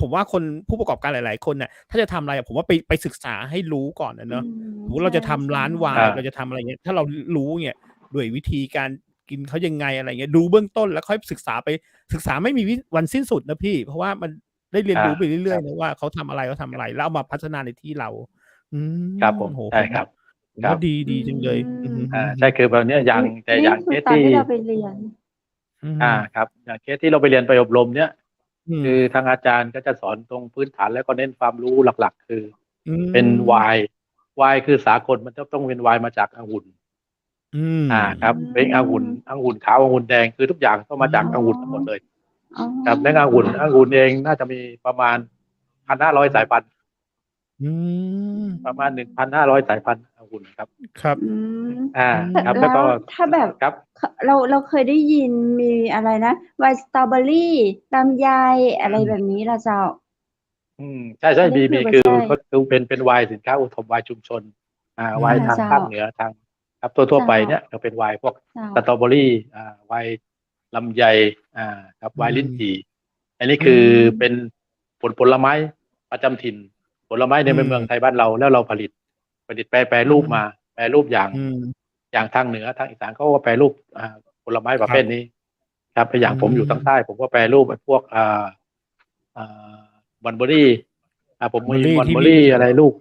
ผมว่าคนผู้ประกอบการหลายๆคนเนี่ยถ้าจะทำอะไรผมว่าไปศึกษาให้รู้ก่อนนะเนาะสมมติเราจะทำร้านวายเราจะทำอะไรเงี้ยถ้าเรารู้เนี่ยด้วยวิธีการกินเขายังไงอะไรเงี้ยดูเบื้องต้นแล้วค่อยศึกษาไม่มีวันสิ้นสุดนะพี่เพราะว่ามันได้เรียนรู้ไปเรื่อยๆนะว่าเขาทำอะไรแล้วเอามาพัฒนาในที่เราครับผมใช่ครับก็ดีจังเลยใช่คือแบบนี้อย่างเคสที่เราไปเรียนครับอย่างเคสที่เราไปเรียนไปอบรมเนี่ยคือทางอาจารย์ก็จะสอนตรงพื้นฐานแล้วก็เน้นความรู้หลักๆคือเป็นไวน์ ไวน์คือสากลมันต้องเป็นไวน์มาจากองุ่น อืม ครับเป็นองุ่นขาวองุ่นแดงคือทุกอย่างต้องมาจากองุ่นทั้งหมดเลย อ๋อ ครับและองุ่นเองน่าจะมีประมาณ 1,500 สายพันธุ์ อืม ประมาณ 1,500 สายพันธุ์องุ่นครับ ครับ อืม ครับ แล้ แล้ว ว ก็ ถ้าแบบ ครับ เราเคยได้ยินมีอะไรนะไวน์สตรอเบอรี่ลำไยอะไรแบบนี้ล่ะเจ้า ใช่ อันนี้ มี คือ คือ ไม่ใช่ ก็คือเป็นไวน์สินค้าอุทมไวน์ชุมชนไวน์ทาง เจ้า ภาคเหนือทางครับทั่วไป เจ้า เนี่ยจะเป็นไวน์พวก เจ้า สตรอเบอรี่ไวน์ลำไยครับไวน์ลิ้นจี่อันนี้ อืม คือเป็นผลไม้ประจำถิ่นผลไม้ใน อืม เมืองไทยบ้านเราแล้วเราผลิตแปรรูปมาแปรรูปอย่าง อืม อย่างทางเหนือทางอีสานเขาก็แปรรูปผลไม้ประเภทนี้ ครับอย่างผมอยู่ทางใต้ผมก็แปรรูปพวกมอนเบอรี่ผมมีมอนเบอรี่อะไรลูก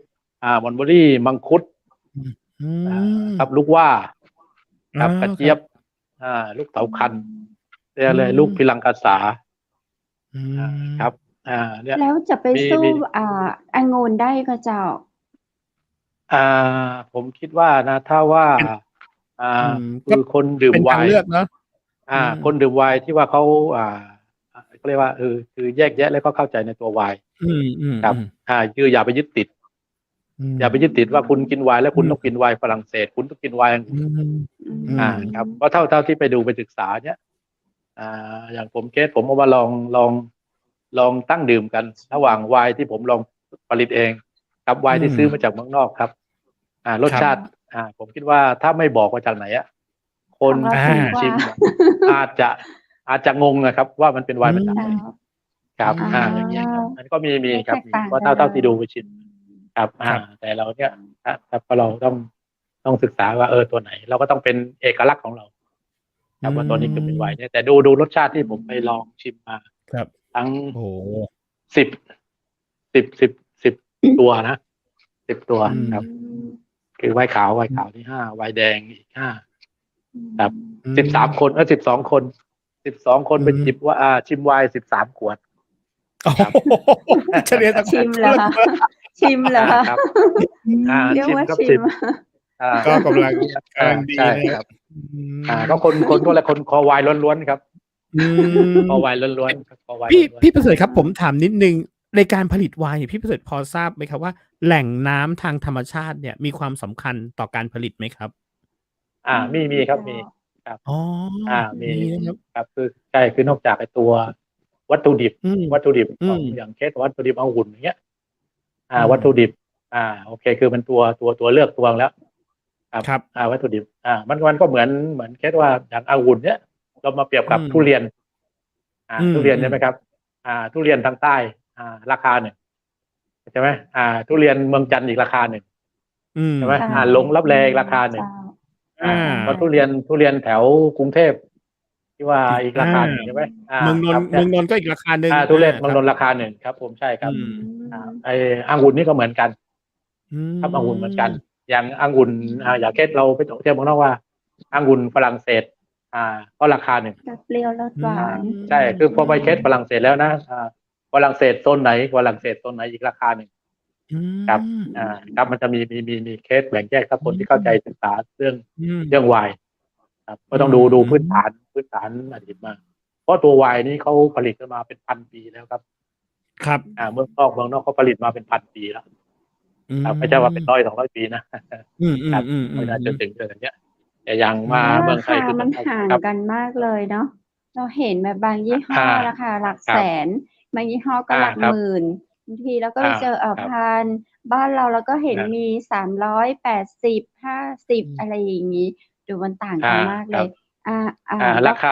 มอนเบอรี่มังคุด อืม ครับลูกว่าครับ อ๋อก ระเจี๊ยบลูกเต๋าคันเรียกอะไรลูกพิลังกาษา อืม ครับเนี่ย แล้วจะไป มี สู้องุ่นได้ก็เจ้า ผมคิดว่านะถ้าว่าคือคนดื่ม เป็น ไว ทาง น์ เลือกเนาะ คนดื่มไวน์ที่ว่าเขาเขาเรียกว่าคือแยกแยะแล้วก็เข้าใจในตัวไวน์ ครับคืออย่าไปยึดติด อย่าไปยึดติดว่าคุณกินไวน์แล้วคุณต้องกินไวน์ฝรั่งเศสคุณต้องกินไวน์อังกฤษครับเพราะเท่าที่ไปดูไปศึกษาเนี่ยอย่างผมผมเอามาลองตั้งดื่มกันระหว่างไวน์ที่ผมลองผลิตเองกับไวน์ที่ซื้อมาจากเมืองนอกครับรสชาติผมคิดว่าถ้าไม่บอกว่าจากไหนคน ของเราถูกกว่า ชิมอาจจะงงนะครับว่ามันเป็นไวน์มาจากไหนครับอย่างเงี้ยครับมันก็มีครับเพราะเท่าที่ดูไปชิมครับแต่เราเนี่ยครับเราต้องศึกษาว่าตัวไหนเราก็ต้องเป็นเอกลักษณ์ของเราครับว่าตัวนี้คือเป็นไวน์เนี่ยแต่ดูรสชาติที่ผมไปลองชิมมา ครับ ทั้ง โอ้ 10 ตัวนะ10 ตัวครับคือไวน์ขาวที่5ไวน์แดงอีก5ครับ13 คน12 คนไปจิบว่าชิมไวน์13 ขวด เฉลี่ยต่าง ชิมเหรอคะชิมเหรอคะ ครับ เรียกว่า ครับ ชิม ก็กำลังดี ใช่ นะครับ ก็คนก็เลยคนคอไวน์ล้วนๆครับคอไวน์ล้วนๆคอไวน์ พี่ประเสริฐครับผมถามนิดนึงในการผลิตไวน์พี่ประเสริฐพอทราบไหมครับว่าแหล่งน้ำทางธรรมชาติเนี่ยมีความสำคัญต่อการผลิตไหมครับมีครับมีครับ อ๋อ มีครับคือใช่คือนอกจากไอ้ตัววัตถุดิบของอย่างเคสวัตถุดิบองุ่นอย่างเงี้ยวัตถุดิบโอเคคือมันตัวเลือกตัวแล้วครับวัตถุดิบมันก็เหมือนเคสว่าอย่างองุ่นเนี้ยเรามาเปรียบกับทุเรียนใช่ไหมครับทุเรียนทางใต้ราคาหนึ่งใช่ไหมทุเรียนเมืองจันทร์อีกราคาหนึ่งใช่ไหมหลงรับแลอีกราคาหนึ่งก็ทุเรียนแถวกรุงเทพที่ว่าอีกราคาหนึ่งใช่ไหมเมืองนนท์ก็อีกราคาหนึ่ง ทุเรียนเมืองนนท์ราคาหนึ่งครับผมใช่ครับไอ้องุ่นนี่ก็เหมือนกันครับองุ่นเหมือนกันอย่างองุ่นอย่างเคสเราไปเที่ยวเมืองนอกว่าองุ่นฝรั่งเศสก็ราคาหนึ่ง เปรี้ยวรสหวาน ใช่คือพอไปเคสฝรั่งเศสแล้วนะฝรั่งเศสโซนไหนอีกราคาหนึ่งครับครับมันจะมีเคสแบ่งแยกถ้าคนที่เข้าใจศึกษาเรื่องไวน์ครับก็ต้องดูพื้นฐานอดีตมาเพราะตัวไวน์นี้เขาผลิตกันมาเป็น1,000 ปีแล้วครับเมืองนอกเขาผลิตมาเป็น1,000 ปีแล้วครับไม่ใช่ว่าเป็น100-200 ปีนะครับไม่น่าจะถึงอย่างเงี้ยแต่อย่างมาเมืองไทยคือ มันห่างกันมากเลยเนาะเราเห็นแบบบางยี่ห้อราคาหลักแสนบางยี่ห้อก็หลักหมื่นบางทีแล้วก็ไปเจอพันบ้านเราก็เห็นมี380 50อะไรอย่างนี้ดูมันต่างกันมากเลยราค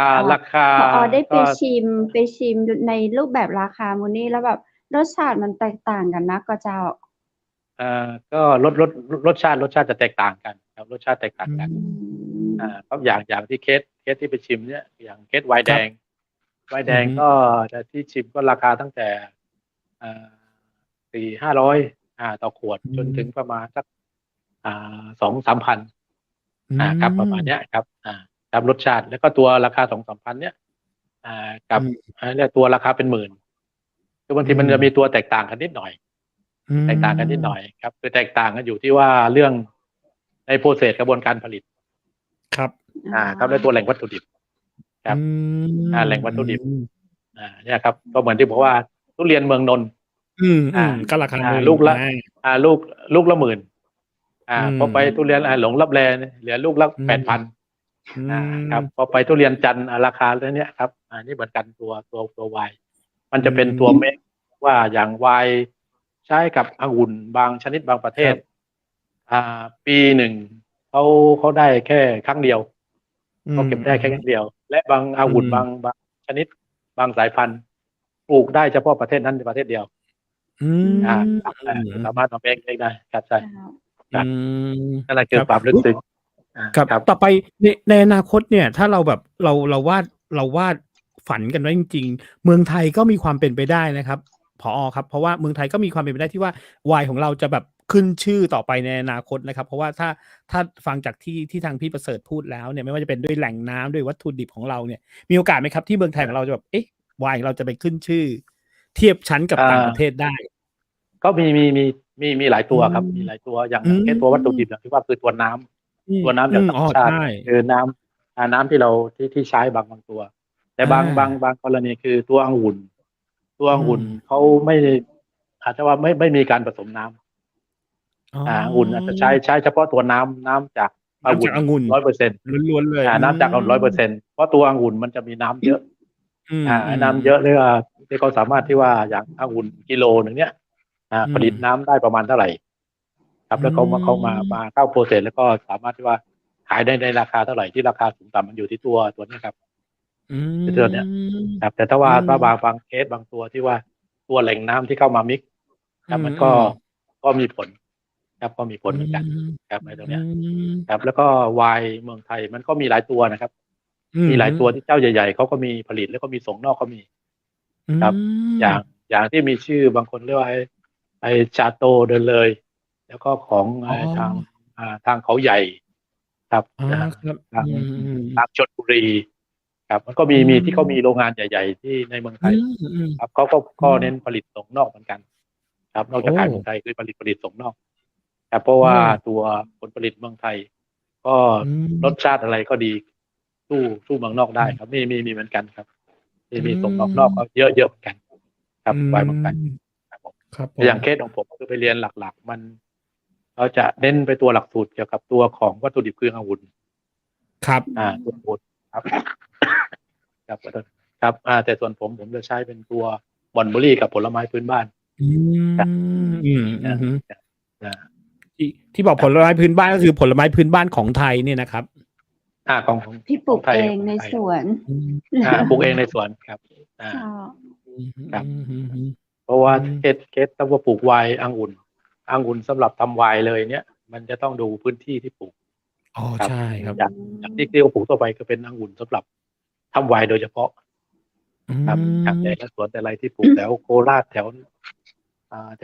าพอได้ไปชิมในรูปแบบราคามูนี่แล้วแบบรสชาติมันแตกต่างกันนะก็เจ้าก็รสชาติจะแตกต่างกันครับรสชาติแตกต่างกันครับอย่างที่เคสที่ไปชิมเนี่ยอย่างเคสไวน์แดงก็จะที่ชิมก็ราคาตั้งแต่400-500ต่อขวดจนถึงประมาณสัก2-3 พันครับประมาณเนี้ยครับครับรสชาติแล้วก็ตัวราคา2-3 พันเนี่ยกับเนี่ยตัวราคาเป็นหมื่นคือบางทีมันจะมีตัวแตกต่างกันนิดหน่อย แตกต่างกันนิดหน่อยครับคือแตกต่างกันอยู่ที่ว่าเรื่องในโปรเซสกระบวนการผลิต ครับ ครับในตัวแหล่งวัตถุดิบครับ แหล่งวัตถุดิบเนี่ยครับก็เหมือนที่บอกว่าทุเรียนเมืองนนท์ ก็ราคาหมื่น ลูกละ อ่า ลูกละ10,000พอไปทุเรียนหลงลับแลเนี่ยเหลือลูกละ อืม 8,000ครับพอไปทุเรียนจันทร์ราคาแล้วเนี่ยครับนี่เหมือนกันตัวไวน์มันจะเป็นตัวเมคว่าอย่างไวน์ใช้กับองุ่นบางชนิดบางประเทศปีหนึ่งเขาได้แค่ครั้งเดียวเขาเก็บได้แค่ครั้งเดียว และบางองุ่นบางชนิดบางสายพันธุ์ปลูกได้เฉพาะประเทศนั้นประเทศเดียวสามารถมาเมคได้ครับใช่นั่นแหละคือความลึกซึ้งครับต่อไปในอนาคตเนี่ยถ้าเราแบบเราวาดฝันกันไว้จริงๆเมืองไทยก็มีความเป็นไปได้นะครับผอ.ครับเพราะว่าเมืองไทยก็มีความเป็นไปได้ที่ว่าไวน์ของเราจะแบบขึ้นชื่อต่อไปในอนาคตนะครับเพราะว่าถ้าฟังจากที่ทางพี่ประเสริฐพูดแล้วเนี่ยไม่ว่าจะเป็นด้วยแหล่งน้ำด้วยวัตถุดิบของเราเนี่ยมีโอกาสไหมครับที่เมืองไทยของเราจะแบบไวน์เราจะไปขึ้นชื่อเทียบชั้นกับต่างประเทศได้ก็มีหลายตัวครับมีหลายตัวอย่างแค่ตัววัตถุดิบอย่างที่ว่าคือตัวน้ำจากธรรมชาติคือน้ำที่เราที่ใช้บางตัวแต่บางกรณีคือตัวองุ่นเขาไม่อาจจะว่าไม่มีการผสมน้ำองุ่นอาจจะใช้เฉพาะตัวน้ำจากองุ่น 100% ล้วนๆเลยน้ำจากองุ่น 100% เพราะตัวองุ่นมันจะมีน้ำเยอะน้ำเยอะเลยที่เขาสามารถที่ว่าอย่างองุ่นกิโลนึงเนี้ยผลิตน้ำได้ประมาณเท่าไหร่ครับแล้วเขามาเข้าโปรเซสแล้วก็สามารถที่ว่าขายได้ในราคาเท่าไหร่ที่ราคาสูงต่ำมันอยู่ที่ตัวนี้ครับตัวเนี้ยครับแต่ถ้าว่าบางเคสบางตัวที่ว่าตัวแหล่งน้ำที่เข้ามามิกซ์ครับมันก็มีผลครับก็มีผลเหมือนกันครับในตรงเนี้ยครับแล้วก็ไวน์เมืองไทยมันก็มีหลายตัวนะครับมีหลายตัวที่เจ้าใหญ่ๆเขาก็มีผลิตแล้วก็มีส่งนอกก็มีครับอย่างที่มีชื่อบางคนเรียกว่าไอชาโตเดินเลยแล้วก็ของทางเขาใหญ่ครับทางชลบุรีครับมันก็มีที่เขามีโรงงานใหญ่ๆที่ในเมืองไทยครับเขาก็เน้นผลิตส่งนอกเหมือนกันครับนอกจากขายเมืองไทยคือผลิตส่งนอกครับเพราะว่าตัวผลผลิตเมืองไทยก็รสชาติอะไรก็ดีสู้เมืองนอกได้ครับมีเหมือนกันครับมีส่งนอกก็เยอะเหมือนกันครับไว้เหมือนกันครับอย่างเคสของผมคือไปเรียนหลักๆมันเราจะเน้นไปตัวหลักสูตรเกี่ยวกับตัวของวัตถุดิบคือองุ่นครับตัวองุ่นครับครับแต่ส่วนผมจะใช้เป็นตัวบอนเบอรี่กับผลไม้พื้นบ้านที่บอกผลไม้พื้นบ้านก็คือผลไม้พื้นบ้านของไทยเนี่ยนะครับของที่ปลูกเองในสวนปลูกเองในสวนครับครับเพราะว่าเคสถ้าว่าปลูกไวน์องุ่นสำหรับทำไวน์เลยเนี่ยมันจะต้องดูพื้นที่ที่ปลูกใช่ครับอย่างที่เขาปลูกทั่วไปก็เป็นองุ่นสำหรับทำไวน์โดยเฉพาะครับอย่างแต่ละสวนแต่ไรที่ปลูกแถวโคราชแถ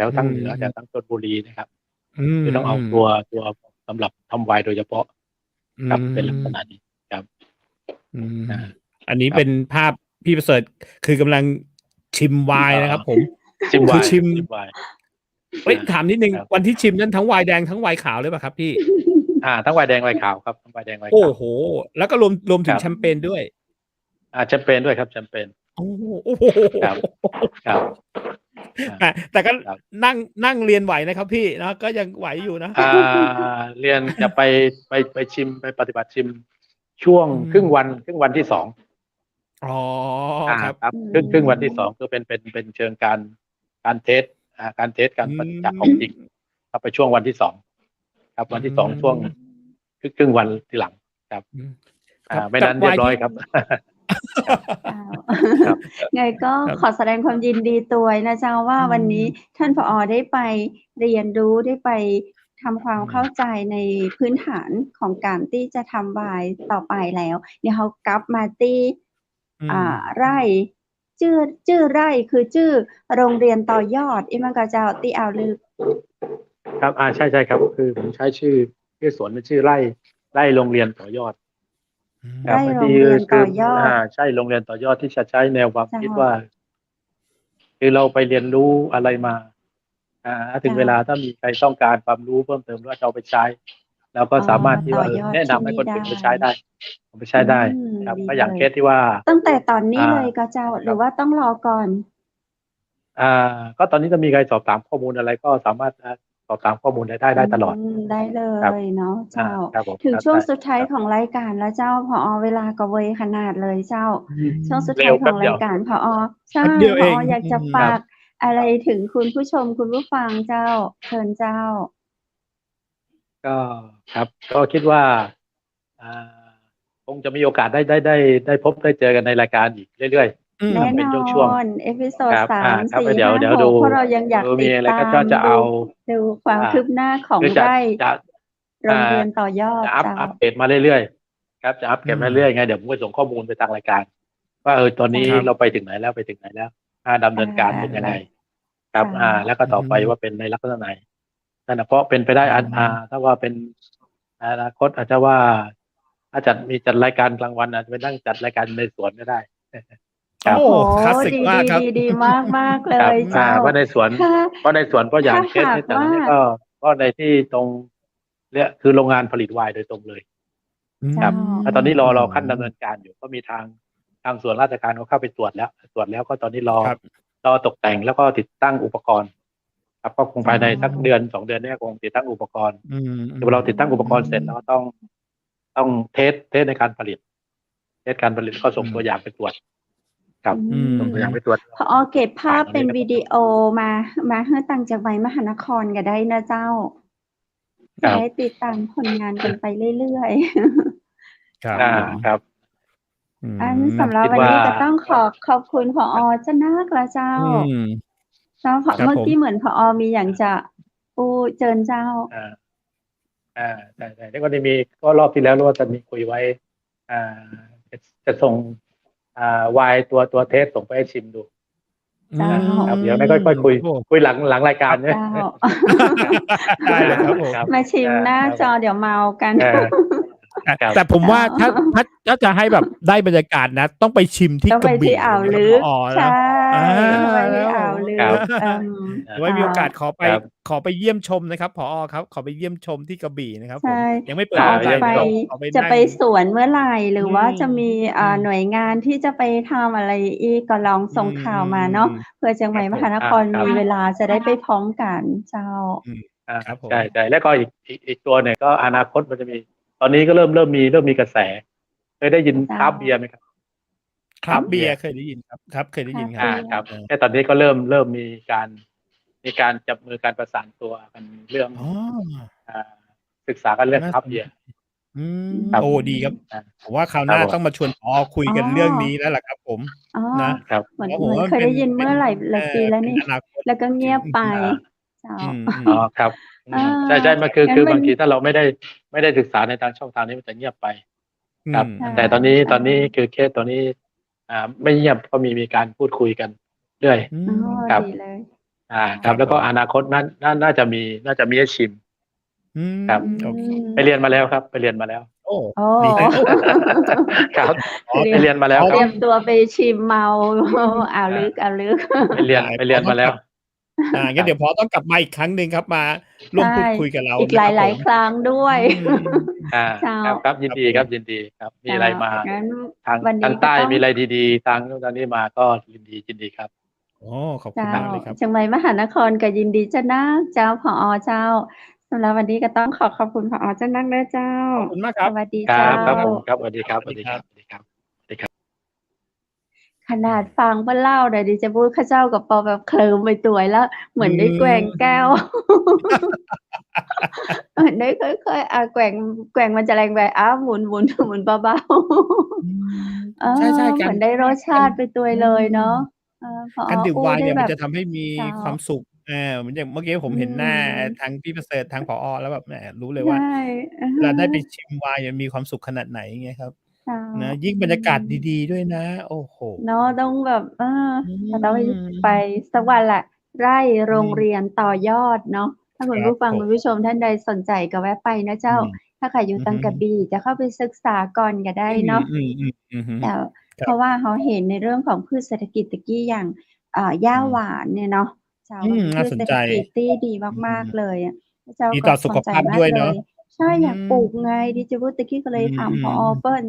วทางเหนือแถวทางชลบุรีนะครับคือต้องเอาตัวสำหรับทำไวน์โดยเฉพาะครับเป็นลักษณะนี้ครับอันนี้เป็นภาพพี่ประเสริฐคือกำลังชิมไวน์นะครับผมชิมไวน์ถามนิดนึงวันที่ชิมนั้นทั้งไวน์แดงทั้งไวน์ขาวเลยป่ะครับพี่ทั้งไวน์แดงไวน์ขาวครับทั้งไวน์แดงไวน์ขาวโอ้โหแล้วก็รวมถึงแชมเปญด้วยแชมเปญด้วยครับแชมเปญโอ้โหครับแต่ก็นั่งเรียนไหวนะครับพี่นะก็ยังไหวอยู่นะเรียนจะไปชิมไปปฏิบัติชิมช่วงครึ่งวันที่2ครับครึ่งวันที่2คือเป็นเชิงการเทสการจัดของจริงครับไปช่วงวันที่2ครับวันที่2ช่วงครึ่งวันที่หลังครับไม่นั้นเรียบร้อยครับไงก็ขอแสดงความยินดีตัวนะเจ้าว่าวันนี้ท่านผอ.ได้ไปเรียนรู้ได้ไปทำความเข้าใจในพื้นฐานของการที่จะทำไวน์ต่อไปแล้วเดี๋ยวเขากลับมาที่ไร่ชื่อไร่คือชื่อโรงเรียนต่อยอดมันก็จะที่อ่าวลึกครับใช่ครับคือผมใช้ชื่อสวนเป็นชื่อไร่โรงเรียนต่อยอดไร่โรงเรียนต่อยอดใช่โรงเรียนต่อยอดที่จะใช้แนวความคิดว่าคือเราไปเรียนรู้อะไรมา ถึงเวลาถ้ามีใครต้องการความรู้เพิ่มเติมว่าจะเอาไปใช้เราก็สามารถที่ว่าแนะนำให้คนอื่นไปใช้ได้เอาไปใช้ได้ครับก็อย่างเคสที่ว่าตั้งแต่ตอนนี้เลยก็เจ้าหรือว่าต้องรอก่อนก็ตอนนี้จะมีใครสอบถามข้อมูลอะไรก็สามารถสอบถามข้อมูลได้ตลอดได้เลยเนาะเจ้าถึงช่วงสุดท้ายของรายการแล้วเจ้าผอ.เวลาก็เวยขนาดเลยเจ้าช่วงสุดท้ายของรายการผอ.ใช่ผอ.อยากจะฝากอะไรถึงคุณผู้ชมคุณผู้ฟังเจ้าเชิญเจ้าก็ครับก็คิดว่าคงจะมีโอกาสได้พบได้เจอกันในรายการอีกเรื่อยๆแน่นอนเอพิโซด3 4 5 6เพราะเรายังอยากติดตามดูความคืบหน้าของไร่โรงเรียนต่อยอดจะอัปเดตมาเรื่อยๆครับจะอัปเดตมาเรื่อยๆไงเดี๋ยวผมจะส่งข้อมูลไปทางรายการว่าตอนนี้เราไปถึงไหนแล้วดำเนินการเป็นยังไงครับแล้วก็ต่อไปว่าเป็นในลักษณะไหนนั่นเพราะเป็นไปได้ถ้าว่าเป็นอนาคตอาจจะว่าถ้าจัดรายการกลางวันอาจจะไปนั่งจัดรายการในสวนก็ได้โอ้คลาสสิกมากครับดีมากเลยเจ้าว่าในสวนก็อย่างเคสแต่นี้ก็ในที่ตรงเนี่ยคือโรงงานผลิตไวน์โดยตรงเลยครับตอนนี้รอขั้นดำเนินการอยู่ก็มีทางส่วนราชการเขาเข้าไปตรวจแล้วก็ตอนนี้รอตกแต่งแล้วก็ติดตั้งอุปกรณ์ครับก็คงภายในสักเดือน2 เดือนนี้คงติดตั้งอุปกรณ์เดี๋ยวเราติดตั้งอุปกรณ์เสร็จแล้วต้องเทสในการผลิตก็ส่งตัวอย่างไปตรวจครับส่งตัวอย่างไปตรวจพอเก็บภาพเป็นวิดีโอมาให้ตั้งจากไว้มหานครก็ได้นะเจ้าจะได้ติดตามผลงานกันไปเรื่อยๆครับสำหรับวันนี้ก็ต้องขอบคุณผอ.เจ้านักละเจ้าเมื่อกี้เหมือนผอ.มีอย่างจะเจิญเจ้าใช่แล้วก็ก็รอบที่แล้วว่าจะมีคุยไว้จะส่งวายตัวเทสส่งไปให้ชิมดูครับเดี๋ยวไม่ค่อยคุยหลังรายการเนี่ยได้เลยครับผมมาชิมหน้าจอเดี๋ยวเมากันแต่ผมว่าถ้าจะให้แบบได้บรรยากาศนะต้องไปชิมที่กระบี่อ่าวลึกใช่ไปที่อ่าวลึกไว้มีโอกาสขอไปเยี่ยมชมนะครับผอ.ครับขอไปเยี่ยมชมที่กระบี่นะครับผมยังไม่เปิดจะไปสวนเมื่อไหร่หรือว่าจะมีหน่วยงานที่จะไปทำอะไรอีกก็ลองส่งข่าวมาเนาะเพื่อเชียงใหม่มหานครมีเวลาจะได้ไปพร้อมกันเจ้าใช่แล้วก็อีกตัวเนี่ยก็อนาคตมันจะมีตอนนี้ก็เริ่มมีกระแสเคยได้ยินคราฟเบียร์ไหมครับคราฟเบียร์เคยได้ยินครับเคยได้ยินครับแต่ตอนนี้ก็เริ่มมีการจับมือการประสานตัวกันเรื่องศึกษากันเรื่องคราฟเบียร์โอ้ดีครับผมว่าคราวหน้าต้องมาชวนผอ.คุยกันเรื่องนี้แล้วล่ะครับผมนะครับเหมือนเคยได้ยินเมื่อหลายปีแล้วนี่แล้วก็เงียบไปครับใช่มันคือบางทีถ้าเราไม่ได้ศึกษาในทางช่องทางนี้มันจะเงียบไปครับแต่ตอนนี้คือเคสตอนนี้ไม่เงียบก็มีการพูดคุยกันเรื่อยครับครับแล้วก็อนาคตนั้นน่าจะมีให้ชิมครับไปเรียนมาแล้วครับไปเรียนมาแล้วโอ้ครับไปเรียนมาแล้วเตรียมตัวไปชิมเมาอ่าวลึกไปเรียนมาแล้วงั้นเดี๋ยวพอต้องกลับมาอีกครั้งหนึ่งครับมาร่วมพูดคุยกับเราอีกหลายครั้งด้วยครับยินดีครับมีอะไรมาทางใต้มีอะไรดีๆทางนี้มาก็ยินดีครับขอบคุณมากเลยครับเชียงใหม่มหานครก็ยินดีเจ้านักเจ้าผอ.เจ้าสำหรับวันนี้ก็ต้องขอบคุณผอ.เจ้านักเลยเจ้าขอบคุณมากครับสวัสดีเจ้าครับสวัสดีครับขนาดฟังเพื่อนเล่าเดี๋ยวดิจะพูดข้าเจ้ากับปอแบบเคลิ้มไปตัวแล้วเหมือนได้แกว่งแก้วได้ค่อยๆแกว่งมันจะแรงไปหมุนเบาๆใช่เหมือนได้รสชาติไปตัวเลยเนาะการดื่มไวน์เนี่ยมันจะทำให้มีความสุขเหมือนอย่างเมื่อกี้ผมเห็นหน้าทางพี่ประเสริฐทางผอ.แล้วแบบรู้เลยว่าเราได้ไปชิมไวน์มีความสุขขนาดไหนไงครับนะยิ่งบรรยากาศดีๆด้วยนะโอ้โหเนาะต้องแบบต้องไปสักวันแหละไร่โรงเรียนต่อยอดเนาะถ้าคุณผู้ฟังคุณผู้ชมท่านใดสนใจก็แวะไปนะเจ้าถ้าใครอยู่ตังกระบี่จะเข้าไปศึกษาก่อนก็ได้เนาะแต่เพราะว่าเขาเห็นในเรื่องของพืชเศรษฐกิจตะกี้อย่างหญ้าหวานเนี่ยเนาะ เจ้ามันพื น่า ช สน เศรษ ใจ ฐกิจที่ดี อื มาก ม ๆ เลยอะเจ้า ดี ก็ ต่อสุ ส ข นใจ ภาพ มา ด้ว ก ย เล เนาะ ย ใช่ อื อยากปลูก ม ไง ดิฉันว่าตะกี้ก็ อเืลยถาม ผอ. ม ๆ เปิ้ล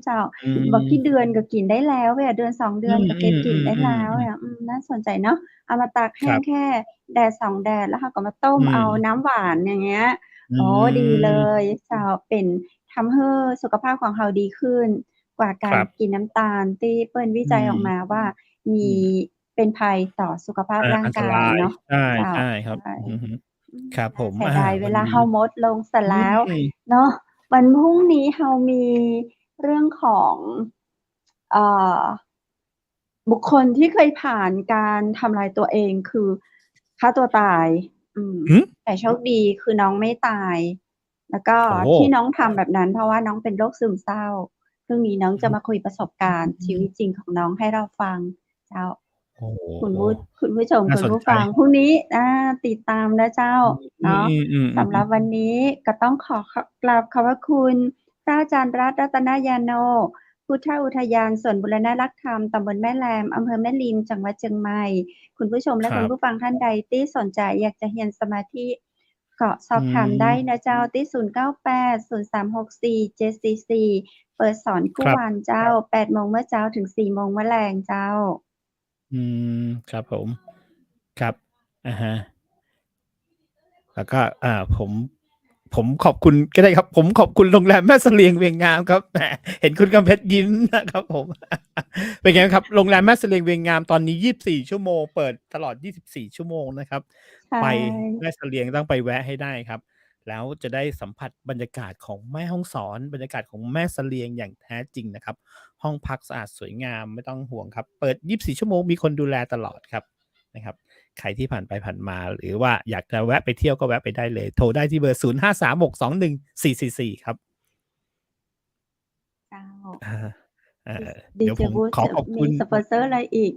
เจ้า อืบอกกี่เดือนม ก็กินได้แล้วอะ เดือน 2 เดือนก็เก็บกินได้แล้วออืม ๆ ๆ ๆ ะ น่าสนใจเนาะ เอามาตากแหค้รงับ แค่แดด 2 แดด แล้วเราก็มาต้อืมเอาม น้ำหวาน อย่างเงี้ย อืโอ้ ดีเล ม ย เจ้า เป็น ทำให้สุขภาพของเราดีขึ้นกว่ากาครรับ กินน้ำตาลที่เปิ้นวิอืม จัยออกมาว่า มอืี ม เป็นภัยต่อสุขภาพร่า อันตรงกายาย เนาะ ใช่ เจ้า ใช่คใรับ ช่ อือฮึ ครนับ่ผาม เสียดายเวลาวันนี้ เราหมดลงเสียอืแล้วม เนาะ วันพรุ่งนี้เรามีเรื่องของ เอ่อ บุคคลที่เคยผ่านการทำลายตัวเอง คือฆ่าตัวตาย หือ? แต่โชคดีคือน้องไม่ตาย แล้วก็โอ้โที่ฮ น้องทำแบบนั้น เพราะว่าน้องเป็นโรคซึมเศร้า พรุ่งนี้น้องจะมาคุยประสบการณ์ชีวิตจริงของน้องให้เราฟัง เจ้า โอ้โคุณ ฮ คุณผู้ชม คุณผู้น่าสนใจ ฟัง พรุ่งนี้ ติดตามนะเจ้า อืเนาะ ม สำหรับๆ ๆ ๆ วันนี้ก็ต้องขอกราบขอบพระคุณพระอาจารย์รัตน์ รัตนยาโน พุทธอุทยานสวนบูรณรักษ์ธรรม ตำบลแม่แรม อำเภอแม่ริม จังหวัดเชียงใหม่ คุณผู้ชมและครคุับ ณผู้ฟังท่านใดที่สนใจอยากจะเรียนสมาธิ ก็สอือบถามได้ม นะเจ้าที่ 098-0364-744 เปิดสอนคู่ครับ วันเจ้า 8 โมงเมื่อเช้าถึง 4 โมงเมื่อแลงเจ้า อืม ครับผม ครับ อะฮะ แล้วก็ ผมขอบคุณก็ได้ครับ ผมขอบคุณโรงแรมแม่เสลียงเวียงงามครับ แหม เห็นคุณกำเพชรยิ้ม นะครับผม เป็นไงบ้างครับ โรงแรมแม่เสลียงเวียงงามตอนนี้ 24 ชั่วโมง เปิดตลอด 24 ชั่วโมงนะครับ ใช่ ไปแม่เสลียงต้องไปแวะให้ได้ครับ แล้วจะได้สัมผัสบรรยากาศของแม่ฮ่องสอน บรรยากาศของแม่เสลียงอย่างแท้จริงนะครับ ห้องพักสะอาดสวยงามไม่ต้องห่วงครับ เปิด 24 ชั่วโมง มีคนดูแลตลอดครับ นะครับ ใครที่ผ่านไปผ่านมา หรือว่าอยากจะแวะไปเที่ยวก็แวะไปได้เลย โทรได้ที่เบอร์ 0536214444 ครับ เจ้า อะฮะ ด เดี๋ยวเจผมวุฒิ ขอ จะ ขอบคุ มี ณ สปอนเซอร์อะไรอีก?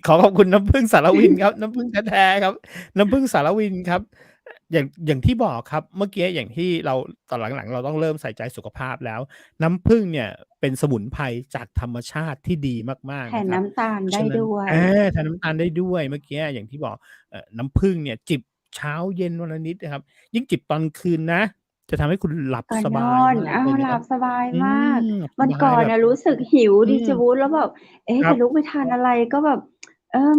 ขอขอบคุณน้ำผึ้งสารวินครับ น้ำผึ้งแท้ ๆ ครับ น้ำผึ้งสารวินครับ อย่างที่บอกครับ เมื่อกี้อย่างที่เรา ตอนหลัง ๆ เราต้องเริ่มใส่ใจสุขภาพแล้ว น้ำผึ้งเนี่ยเป็นสมุนไพรจากธรรมชาติที่ดีมาก แท ๆ นะคนนรับ ้ำตาลเพราะ ไดฉะ้นั้น ด้วย แทนน้ำตาลได้ด้วย เมื่อกี้อย่างที่บอก น้ำผึ้งเนี่ยจิบเช้าเย็นวันละนิดนะครับ ยิ่งจิบตอนคืนนะ จะทำให้คุณหลับก่อนสบนาอน ยมากเลยหนละคัรับ บสบายอืมาก ม หลับวันสบาก่อนยแบบ รู้สึกหิว อืม ดีเจวุฒิ แล้วแบบ เอ๊ะ ครจัะบ ลุกไปทานอะไร ก็แบบ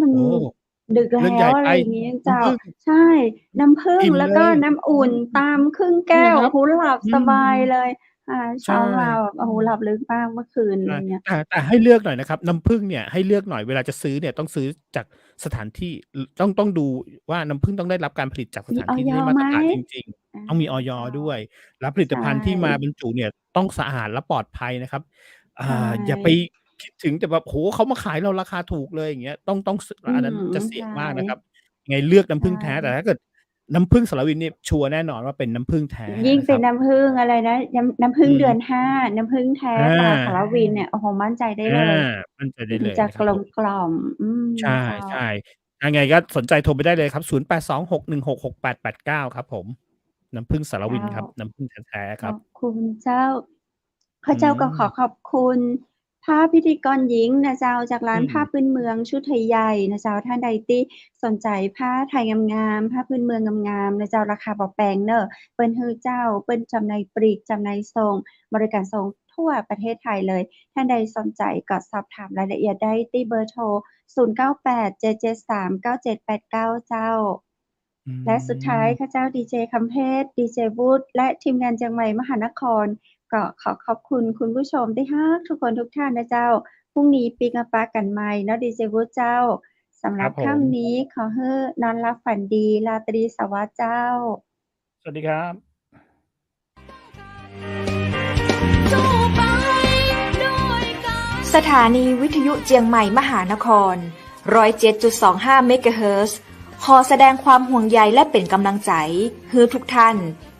มัน โอ้ ดึกแลเรื่องใ้ว หญ่ไอะป ไรอย่างงี้นเจ้ำา ผึ้ง ใช่ น้ำผึ้งอิ่ม แล้วเลย ก็น้ำอุ่นตามครึ่งแนกั่นแห้ว ละคโรอั้บ โฮ หลับอืสบายม เลย ใเชช้ามา่ แบบ โอ้โฮ หลับลึกมากเมื่อคืน ใชอะไร่ เงี้ย แต่ให้เลือกหน่อยนะครับ น้ำผึ้งเนี่ยให้เลือกหน่อย เวลาจะซื้อเนี่ยต้องซื้อจากสถานที่ ต้องดูว่าน้ำผึ้งต้องได้รับการผลิตจากสมี ถานอย ที่ที่ได้มาไหม? ตรฐานจริง อา ๆ ต้องมี อย. เจ้า ด้วย แล้วผลิใตชภัณฑ์ที่มา่ บรรจุเนี่ยต้องสะอาดและปลอดภัยนะครับ ใช่ อย่าไปคิดถึงแต่แบบ โอ้โฮ เขามาขายเราราคาถูกเลย อย่างเงี้ย ต้อง อันนั้นจะเสใีช่ ยงมากนะครับ ยังไงเลือกน้ำใชผึ้งแท้ แต่่ ถ้าเกิดน้ำผึ้งสารวินนี่ชัวร์แน่นอนว่าเป็นน้ำผึ้งแท้ยิ่งนะเคปร็ับ นน้ำผึ้งอะไรนะ น้ำผึ้อืงเดือม น 5 น้ำผึ้งแท้ อตราสารา วินเนี่ย โอ้โฮ มั่นใจได้เลย มั่นใจไมด้ันเลยนะคจะกลมรับผม กล่อม ใชเจ้า ่ ๆ ยังไงก็สนใจโทรไปได้เลยครับ 0826166889 ครับผม น้ำผึ้งสารเจว้ิา นครับ น้ำผึ้งแท้ ๆ คขรับ อบคุณเจ้า ข้อืาเจ้าก็ขอม ขอบคุณภาพพิธีกรหญิงนะเจ้า จากร้อาืนผ้าม พื้นเมืองชุดไทยใหญ่นะเจ้า ท่านใดที่สนใจผ้าไทยงาม ๆ ผ้าพื้นเมืองงาม ๆ นะเจ้า ราคาบ่แพงเน้อ เปิ้นฮื้อเจ้า เปิ้นจำหน่ายปลีก จำหน่ายส่ง บริการส่งทั่วประเทศไทยเลย ท่านใดสนใจก็สอบถามรายละเอียดได้ที่เบอร์โทร 0987739789 เจ้า อืและสุดท้ายม ข้าเจ้าดีเจคัมเพชร ดีเจวุฒิ และทีมงานเจียงใหม่มหานคร ก็ขอขอบคุณคุณผู้ชมที่รักทุกคนทุกท่านนะเจ้า พรุ่งนี้ปิกมาปะกันใหม่เนาะดีเจวุฒิเจ้า สำหครรัับบผม ค่ำนี้ขอให้นอนหลับฝันดี ราตรีสวัสดิ์เจ้า สวัสดีครับ สถานีวิทยุเจียงใหม่มหานคร 107.25 เมกะเฮิรตซ์ ขอแสดงความห่วงใยและเป็นกำลังใจให้ทุกท่าน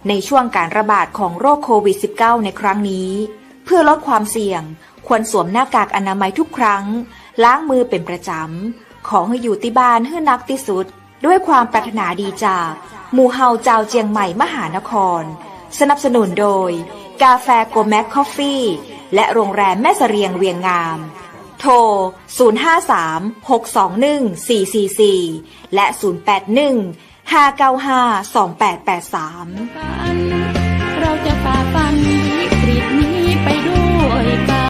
ในช่วงการระบาดของโรคโควิด -19 ในครั้งนี้ เพื่อลดความเสี่ยง ควรสวมหน้ากากอนามัยทุกครั้ง ล้างมือเป็นประจำ ขอให้อยู่ที่บ้านให้นักที่สุด ด้วยความปรารถนาดีจากหมู่เฮาเจ้าเจียงใหม่มหานคร สนับสนุนโดย กาแฟโกแม็กคอฟฟี่ และโรงแรมแม่เสรียงเวียงงาม โ โทร 053-621-444 และ 081-595-2883